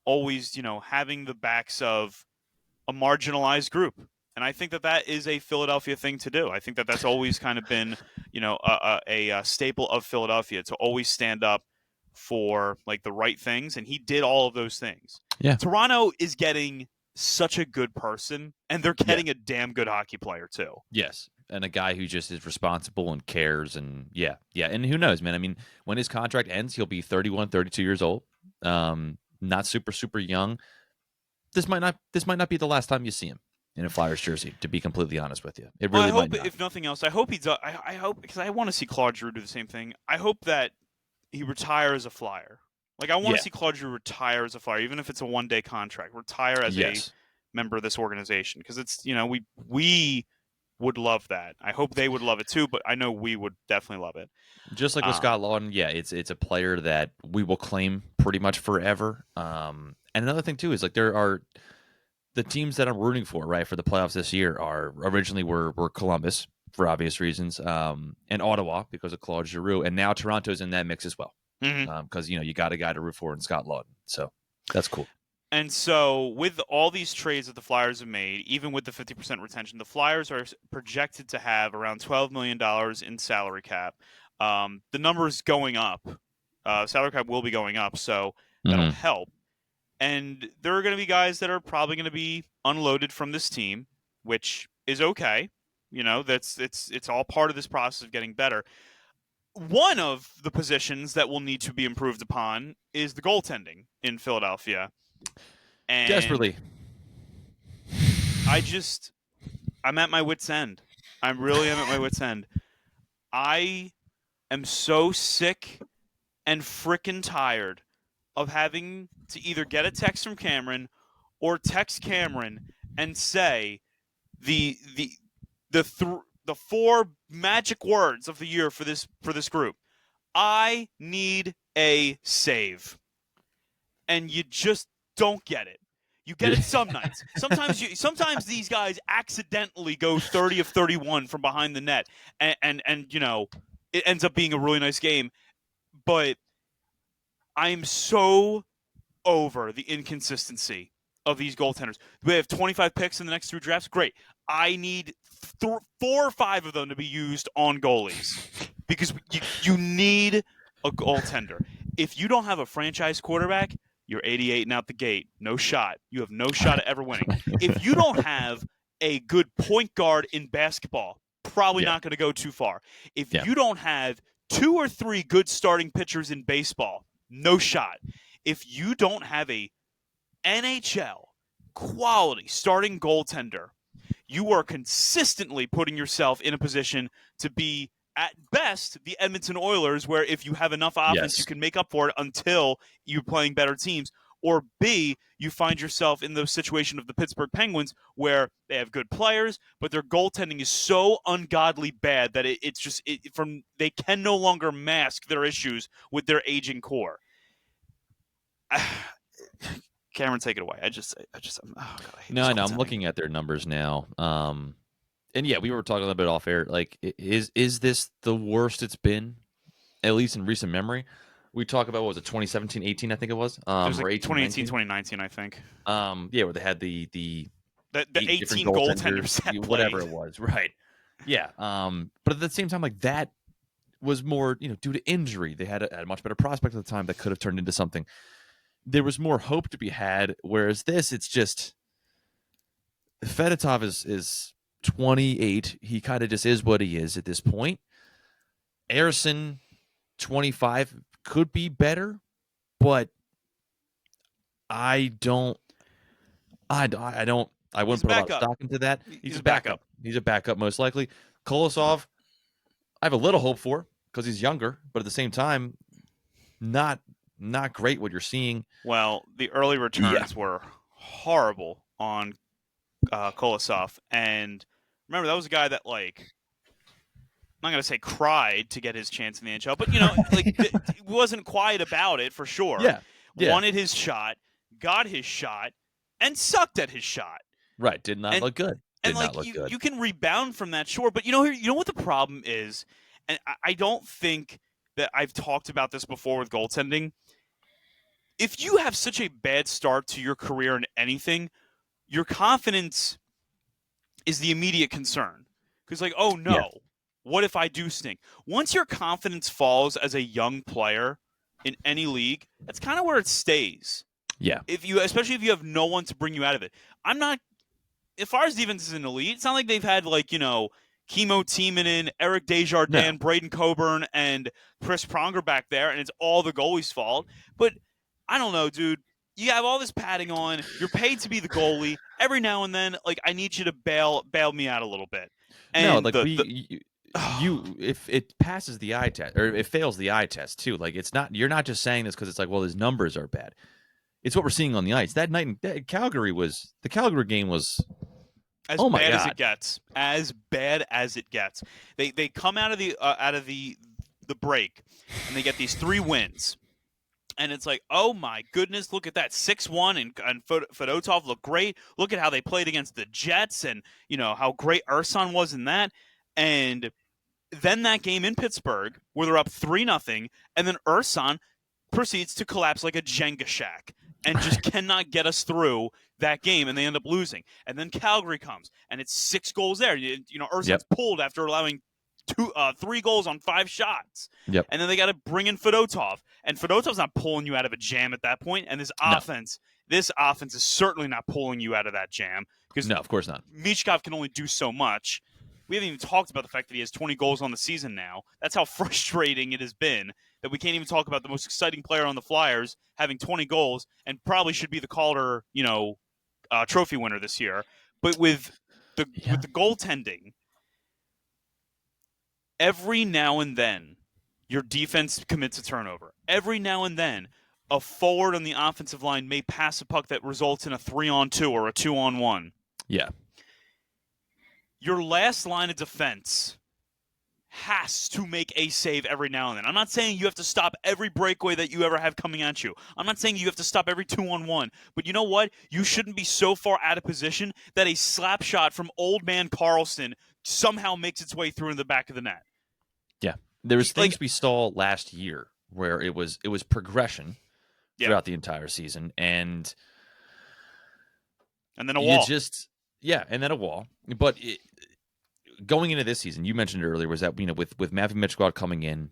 always, having the backs of a marginalized group. And I think that is a Philadelphia thing to do. I think that that's always kind of been, a staple of Philadelphia, to always stand up for like the right things. And he did all of those things. Yeah. Toronto is getting such a good person, and they're getting a damn good hockey player too. Yes. And a guy who just is responsible and cares. And yeah. And who knows, man? I mean, when his contract ends, he'll be 31, 32 years old. Not super, super young. This might not be the last time you see him in a Flyers jersey, to be completely honest with you. It really might not. If nothing else, I hope he does. I hope, because I want to see Claude Giroux do the same thing. I hope that he retires as a Flyer. Like, I want to see Claude Giroux retire as a Flyer, even if it's a one-day contract. Retire as a member of this organization, because it's, we would love that. I hope they would love it too, but I know we would definitely love it. Just like with Scott Laughton, it's a player that we will claim pretty much forever. And another thing too is, like, there are the teams that I'm rooting for, right, for the playoffs this year are originally were Columbus for obvious reasons, and Ottawa because of Claude Giroux, and now Toronto's in that mix as well, because you got a guy to root for in Scott Laughton, so that's cool. And so with all these trades that the Flyers have made, even with the 50% retention, the Flyers are projected to have around $12 million in salary cap. The number is going up. Salary cap will be going up, so that'll help. And there are going to be guys that are probably going to be unloaded from this team, which is okay. It's all part of this process of getting better. One of the positions that will need to be improved upon is the goaltending in Philadelphia. And desperately. I'm at my wit's end. I really am at my wit's end. I am so sick and frickin' tired of having to either get a text from Cameron or text Cameron and say the 4 magic words of the year for this group. I need a save. And you just don't get it. You get it some nights. Sometimes these guys accidentally go 30 of 31 from behind the net, and it ends up being a really nice game. But I am so over the inconsistency of these goaltenders. We have 25 picks in the next 3 drafts. Great. I need 4 or 5 of them to be used on goalies because you need a goaltender. If you don't have a franchise quarterback, you're 88 and out the gate. No shot. You have no shot at ever winning. If you don't have a good point guard in basketball, probably not going to go too far. If you don't have 2 or 3 good starting pitchers in baseball, no shot. If you don't have a NHL quality starting goaltender, you are consistently putting yourself in a position to be, at best, the Edmonton Oilers, where if you have enough offense, you can make up for it until you're playing better teams. Or B, you find yourself in the situation of the Pittsburgh Penguins, where they have good players, but their goaltending is so ungodly bad that they can no longer mask their issues with their aging core. Cameron, take it away. I I'm looking at their numbers now. And yeah, we were talking a little bit off air. Like, is this the worst it's been, at least in recent memory? We talk about, what was it, 2017, 18, I think it was? Or 2018, 2019, I think. Where they had the 18 goaltenders whatever it was, right? Yeah. But at the same time, like, that was more, due to injury. They had a much better prospect at the time that could have turned into something. There was more hope to be had, whereas this, it's just Fedotov is 28. He kind of just is what he is at this point. Ersson, 25, could be better, but I wouldn't put a lot of stock into that. He's a backup. He's a backup, most likely. Kolosov, I have a little hope for because he's younger, but at the same time, not great what you're seeing. Well, the early returns were horrible on Kolosov, and remember, that was a guy that, like, I'm not going to say cried to get his chance in the NHL, but, he wasn't quiet about it for sure. Yeah. Wanted his shot, got his shot, and sucked at his shot. Right. Did not look good. You can rebound from that, sure, but you know what the problem is? And I don't think that I've talked about this before with goaltending. If you have such a bad start to your career in anything, your confidence is the immediate concern. Because, like, oh no, what if I do stink? Once your confidence falls as a young player in any league, that's kind of where it stays. Yeah. Especially if you have no one to bring you out of it. As far as defense is an elite, it's not like they've had, like, Kimmo Timonen, Eric Desjardins, Braden Coburn, and Chris Pronger back there, and it's all the goalie's fault. But I don't know, dude. You have all this padding on. You're paid to be the goalie. Every now and then, like, I need you to bail me out a little bit. And if it passes the eye test, or it fails the eye test too, like, it's not, you're not just saying this because it's like, well, his numbers are bad. It's what we're seeing on the ice. That night in Calgary the Calgary game was as bad as it gets. As bad as it gets. They come out of the break, and they get these 3 wins. And it's like, oh my goodness, look at that. 6-1, and Fedotov looked great. Look at how they played against the Jets, and how great Ersson was in that. And then that game in Pittsburgh, where they're up 3-0, and then Ersson proceeds to collapse like a Jenga shack and just cannot get us through that game, and they end up losing. And then Calgary comes, and it's 6 goals there. Ersson's pulled after allowing 3 goals on 5 shots. Yep. And then they got to bring in Fedotov. And Fedotov's not pulling you out of a jam at that point. And this offense is certainly not pulling you out of that jam. No, of course not. Michkov can only do so much. We haven't even talked about the fact that he has 20 goals on the season now. That's how frustrating it has been that we can't even talk about the most exciting player on the Flyers having 20 goals and probably should be the Calder, trophy winner this year. But with the goaltending, every now and then, your defense commits a turnover. Every now and then, a forward on the offensive line may pass a puck that results in a 3-on-2 or a 2-on-1. Yeah. Your last line of defense has to make a save every now and then. I'm not saying you have to stop every breakaway that you ever have coming at you. I'm not saying you have to stop every 2-on-1. But you know what? You shouldn't be so far out of position that a slap shot from old man Carlson somehow makes its way through in the back of the net. Yeah. There was things we saw last year where it was progression, Yeah. throughout the entire season, and then a you wall. just and then a wall. But going into this season, you mentioned earlier, was that with Matthew Mitchell coming in,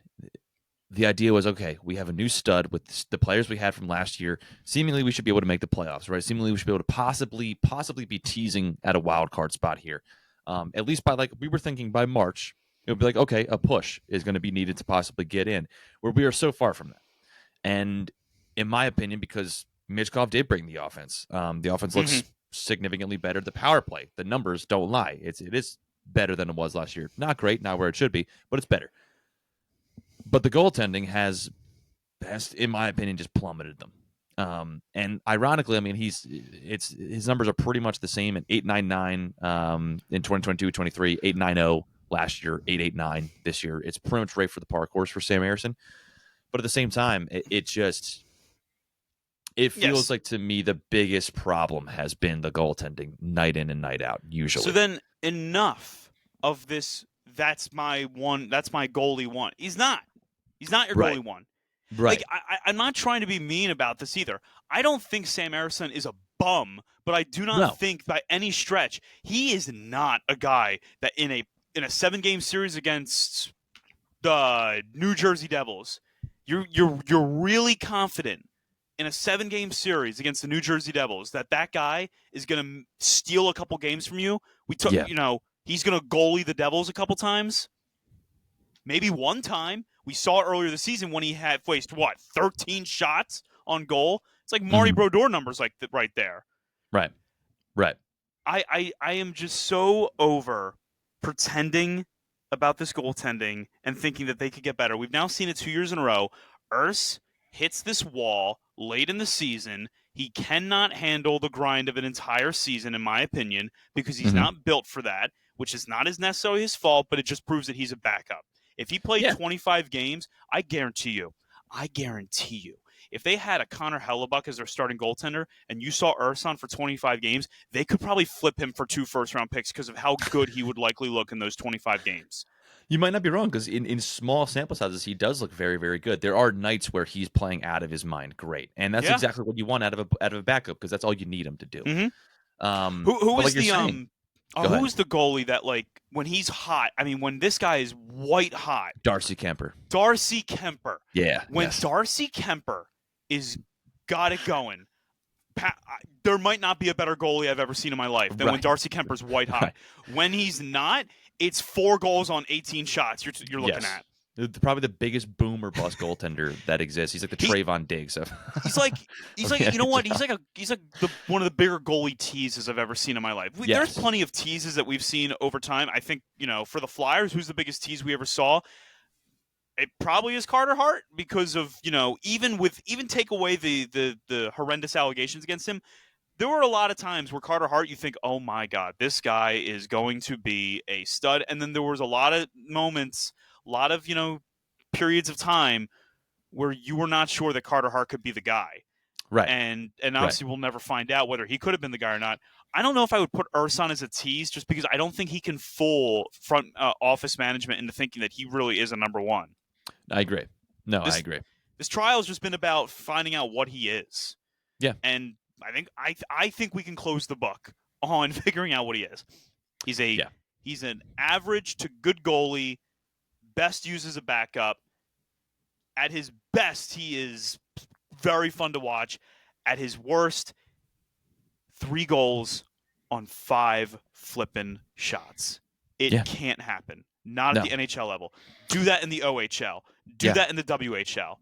the idea was, okay, we have a new stud with the players we had from last year. Seemingly, we should be able to make the playoffs, right? Seemingly, we should be able to possibly be teasing at a wild card spot here. At least by we were thinking by March, it would be like, okay, a push is going to be needed to possibly get in, where we are so far from that. And in my opinion, because Mitchkov did bring the offense looks significantly better. The power play, the numbers don't lie. It is better than it was last year. Not great, not where it should be, but it's better. But the goaltending has, in my opinion, just plummeted them. And ironically, I mean, his numbers are pretty much the same at 8.99 in 2022-23, 8.90 last year, 8.89 this year. It's pretty much right for the park horse for Sam Ersson. But at the same time, it feels like, to me, the biggest problem has been the goaltending night in and night out, usually. So then enough of this, that's my goalie one. He's not your goalie one. Right. I'm not trying to be mean about this either. I don't think Sam Ersson is a bum, but I do not think by any stretch he is not a guy that in a 7-game series against the New Jersey Devils, you're really confident in a 7-game series against the New Jersey Devils that guy is going to steal a couple games from you. He's going to goalie the Devils a couple times. Maybe one time. We saw it earlier this season when he had faced 13 shots on goal. It's like Marty Brodeur numbers right there. Right. I am just so over pretending about this goaltending and thinking that they could get better. We've now seen it 2 years in a row. Urs hits this wall late in the season. He cannot handle the grind of an entire season, in my opinion, because he's not built for that, which is not necessarily his fault, but it just proves that he's a backup. If he played 25 games, I guarantee you, if they had a Connor Hellebuck as their starting goaltender and you saw Ersson for 25 games, they could probably flip him for 2 first-round picks because of how good he would likely look in those 25 games. You might not be wrong, because in small sample sizes, he does look very, very good. There are nights where he's playing out of his mind great, and that's exactly what you want out of a backup, because that's all you need him to do. Who is the goalie that, when he's hot, I mean, when this guy is white hot? Darcy Kemper. Yeah. When Darcy Kemper is got it going, there might not be a better goalie I've ever seen in my life than when Darcy Kemper's white hot. When he's not, it's 4 goals on 18 shots you're looking at. Probably the biggest boom or bust goaltender that exists. He's like the Trayvon Diggs of. He's like you know what? He's like one of the bigger goalie teases I've ever seen in my life. There's plenty of teases that we've seen over time. I think, for the Flyers, who's the biggest tease we ever saw? It probably is Carter Hart, because of, even take away the horrendous allegations against him. There were a lot of times where Carter Hart, you think, oh my God, this guy is going to be a stud. And then there was a lot of moments, a lot of, periods of time where you were not sure that Carter Hart could be the guy. Right. And obviously we'll never find out whether he could have been the guy or not. I don't know if I would put Ersson as a tease, just because I don't think he can fool front office management into thinking that he really is a number one. I agree. I agree. This trial has just been about finding out what he is. Yeah. And I think we can close the book on figuring out what he is. He's an average to good goalie, best used as a backup. At his best, he is very fun to watch. At his worst, 3 goals on 5 flippin' shots. It can't happen. Not at the NHL level. Do that in the OHL. Do that in the WHL.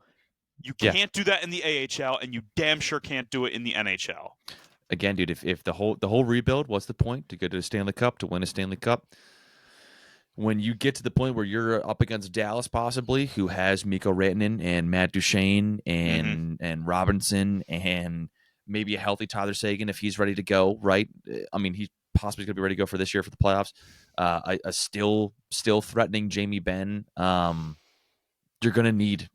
You can't do that in the AHL, and you damn sure can't do it in the NHL. Again, dude, if the whole rebuild, what's the point? To go to a Stanley Cup, to win a Stanley Cup? When you get to the point where you're up against Dallas, possibly, who has Mikko Rantanen and Matt Duchene and Robinson and maybe a healthy Tyler Seguin if he's ready to go, right? I mean, he's possibly going to be ready to go for this year for the playoffs. A still threatening Jamie Benn. You're going to need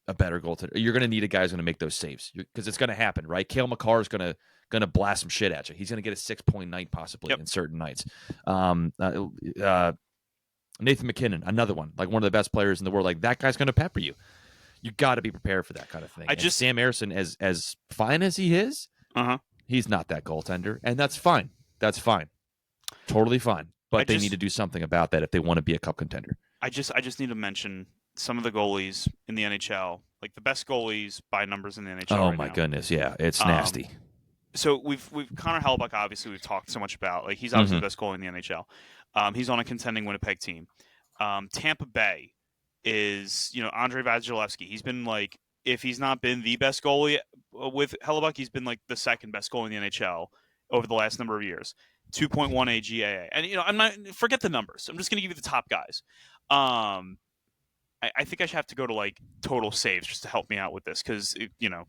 a better goaltender. You're going to need a guy who's going to make those saves, because it's going to happen, right? Cale Makar is going to blast some shit at you. He's going to get a 6-point night possibly in certain nights. Nathan McKinnon, another one, like one of the best players in the world. Like, that guy's going to pepper you. You got to be prepared for that kind of thing. Sam Ersson, as fine as he is, he's not that goaltender, and that's fine. That's fine, totally fine. But they need to do something about that if they want to be a cup contender. I just need to mention some of the goalies in the NHL, like the best goalies by numbers in the NHL. Oh my goodness, yeah, it's nasty. So we've Connor Hellebuyck, obviously we've talked so much about. Like he's obviously the best goalie in the NHL. He's on a contending Winnipeg team. Tampa Bay is, Andrei Vasilevsky. He's been like, if he's not been the best goalie with Hellebuyck, he's been like the second best goalie in the NHL over the last number of years. 2.1 AGAA. And I'm not, forget the numbers. I'm just going to give you the top guys. I think I should have to go to like total saves just to help me out with this because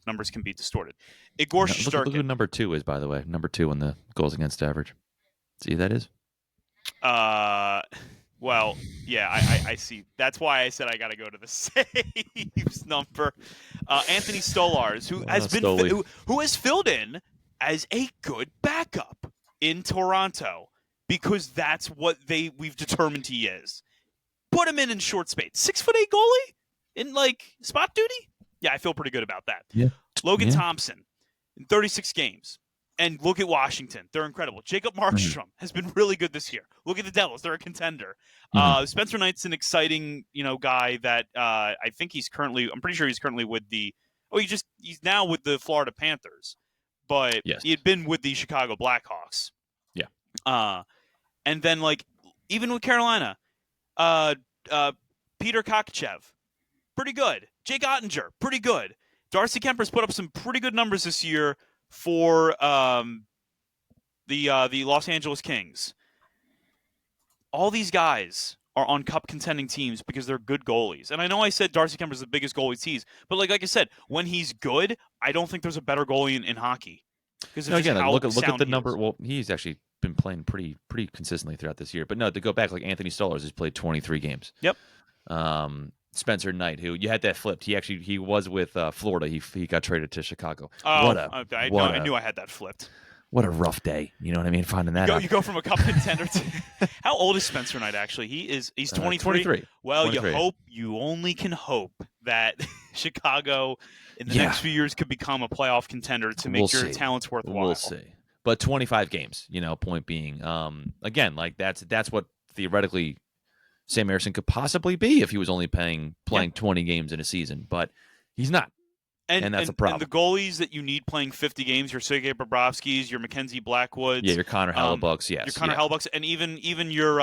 numbers can be distorted. Igor Shesterkin. Look who number 2 is, by the way. Number 2 in the goals against average. See who that is? Well, yeah, I see. That's why I said I got to go to the saves number. Anthony Stolarz, who has filled in as a good backup in Toronto because that's what we've determined he is. Put him in short space. 6'8" goalie in like spot duty? Yeah, I feel pretty good about that. Yeah. Logan Thompson in 36 games. And look at Washington. They're incredible. Jacob Markstrom has been really good this year. Look at the Devils. They're a contender. Spencer Knight's an exciting, guy that I think I'm pretty sure he's currently with he's now with the Florida Panthers. But he had been with the Chicago Blackhawks. Yeah. And then even with Carolina, Peter Kokachev, pretty good. Jake Ottinger, pretty good. Darcy Kemper's put up some pretty good numbers this year for the Los Angeles Kings. All these guys are on cup contending teams because they're good goalies. And I know I said Darcy Kemper's the biggest goalie tease, but like I said, when he's good, I don't think there's a better goalie in hockey. Because look at the number. Well, he's actually been playing pretty consistently throughout this year. But no, to go back, like Anthony Stolarz has played 23 games. Yep. Spencer Knight, who you had that flipped. He was with Florida. He got traded to Chicago. Oh, I knew I had that flipped. What a rough day. You know what I mean? Finding that out. You go from a cup contender to how old is Spencer Knight actually? He's 23. 23. Well, 23. You only can hope that Chicago in the next few years could become a playoff contender to make your talents worthwhile. We'll see. But 25 games, point being, again, like that's what theoretically Sam Ersson could possibly be if he was only playing 20 games in a season, but he's not. And that's a problem. And the goalies that you need playing 50 games, your Sergei Bobrovskys, your Mackenzie Blackwoods, your Connor Hellebucks, yes, your Connor Hellebucks, and even your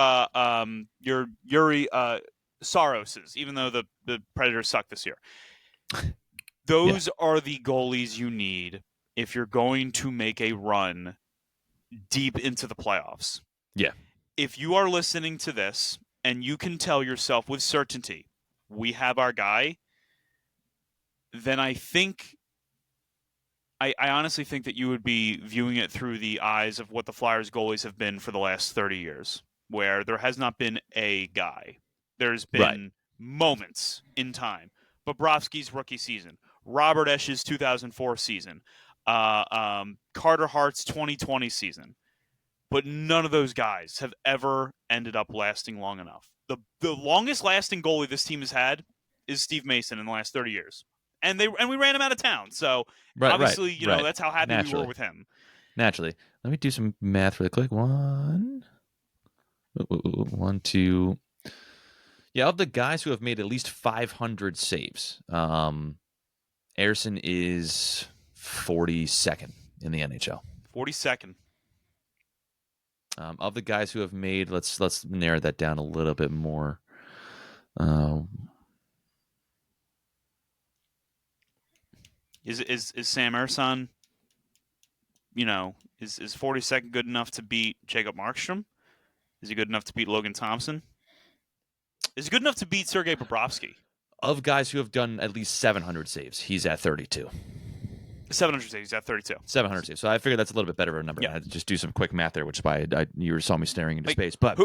Yuri Saroses, even though the Predators suck this year. Those are the goalies you need if you're going to make a run deep into the playoffs. Yeah. If you are listening to this and you can tell yourself with certainty, we have our guy, then I honestly think that you would be viewing it through the eyes of what the Flyers goalies have been for the last 30 years, where there has not been a guy. There's been moments in time. Bobrovsky's rookie season, Robert Esch's 2004 season, Carter Hart's 2020 season. But none of those guys have ever ended up lasting long enough. The longest lasting goalie this team has had is Steve Mason in the last 30 years. And we ran him out of town. So obviously, that's how happy we were with him. Naturally. Let me do some math really quick. 1, 2. Yeah, of the guys who have made at least 500 saves, Ersson is 42nd in the NHL. 42nd. Of the guys who have made, let's narrow that down a little bit more. Is Sam Ersson, is 42nd good enough to beat Jacob Markstrom? Is he good enough to beat Logan Thompson? Is he good enough to beat Sergei Bobrovsky? Of guys who have done at least 700 saves, he's at 32. 700 saves, he's at 32. 700 saves. So I figured that's a little bit better of a number. Yeah. I had to just do some quick math there, which is why you saw me staring into space. But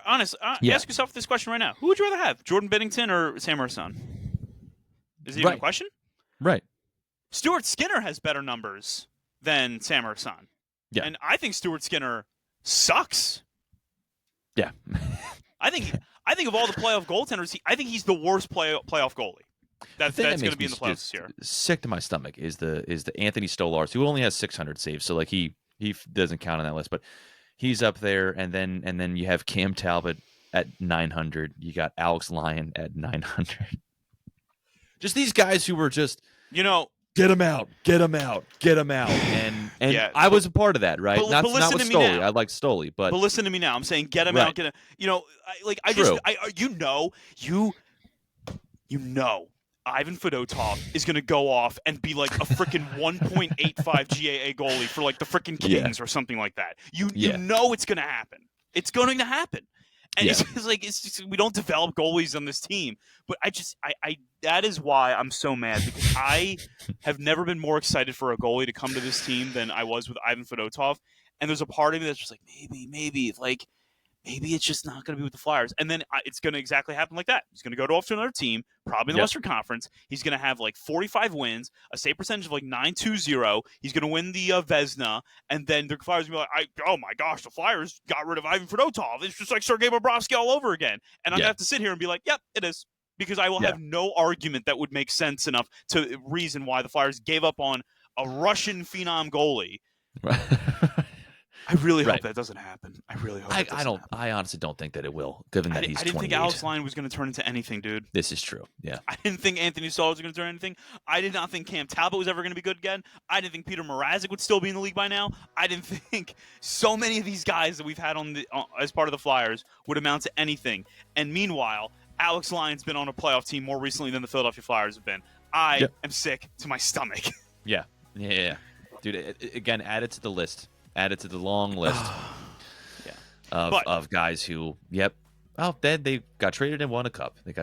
ask yourself this question right now. Who would you rather have, Jordan Binnington or Sam Ersson? Is it even a question? Right. Stuart Skinner has better numbers than Sam Ersson. Yeah. And I think Stuart Skinner sucks. Yeah. I think of all the playoff goaltenders, I think he's the worst playoff goalie. That's going to be in the playoffs this year. Sick to my stomach is the Anthony Stolarz, who only has 600 saves, so like he doesn't count on that list, but he's up there, and then you have Cam Talbot at 900. You got Alex Lyon at 900. Just these guys who were just, get him out. And yeah, I was a part of that, right? Not with Stoli. I like Stoli, but listen to me now. I'm saying get him out. Get him. Ivan Fedotov is going to go off and be like a freaking 1.85 GAA goalie for like the freaking Kings or something like that. You know it's going to happen. It's going to happen. And it's just, we don't develop goalies on this team. But that is why I'm so mad, because I have never been more excited for a goalie to come to this team than I was with Ivan Fedotov. And there's a part of me that's just like, maybe it's just not going to be with the Flyers. And then it's going to exactly happen like that. He's going to go off to another team, probably in the Western Conference. He's going to have like 45 wins, a save percentage of like 920. He's going to win the Vezina. And then the Flyers will be like, oh my gosh, the Flyers got rid of Ivan Fedotov. It's just like Sergei Bobrovsky all over again. And I'm going to have to sit here and be like, yep, it is. Because I will have no argument that would make sense enough to reason why the Flyers gave up on a Russian phenom goalie. I really hope that doesn't happen. I really hope it doesn't happen. I honestly don't think that it will, given that he's 28. I didn't think Alex Lyon was going to turn into anything, dude. This is true, yeah. I didn't think Anthony Stolarz was going to turn anything. I did not think Cam Talbot was ever going to be good again. I didn't think Peter Mrazek would still be in the league by now. I didn't think so many of these guys that we've had as part of the Flyers would amount to anything. And meanwhile, Alex Lyon's been on a playoff team more recently than the Philadelphia Flyers have been. I am sick to my stomach. Yeah. Dude, again, add it to the list. Add it to the long list of guys who, they got traded and won a cup. It's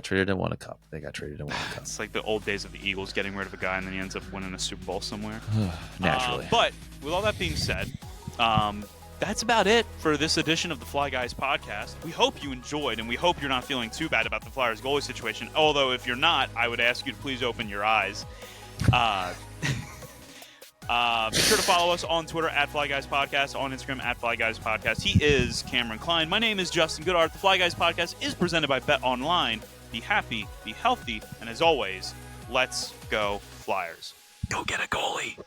like the old days of the Eagles getting rid of a guy and then he ends up winning a Super Bowl somewhere. Naturally. But with all that being said, that's about it for this edition of the Fly Guys podcast. We hope you enjoyed, and we hope you're not feeling too bad about the Flyers goalie situation. Although if you're not, I would ask you to please open your eyes. Be sure to follow us on Twitter at Fly Guys Podcast, on Instagram at Fly Guys Podcast. He is Cameron Klein. My name is Justin Goodart. The Fly Guys Podcast is presented by Bet Online. Be happy, be healthy, and as always, let's go Flyers. Go get a goalie.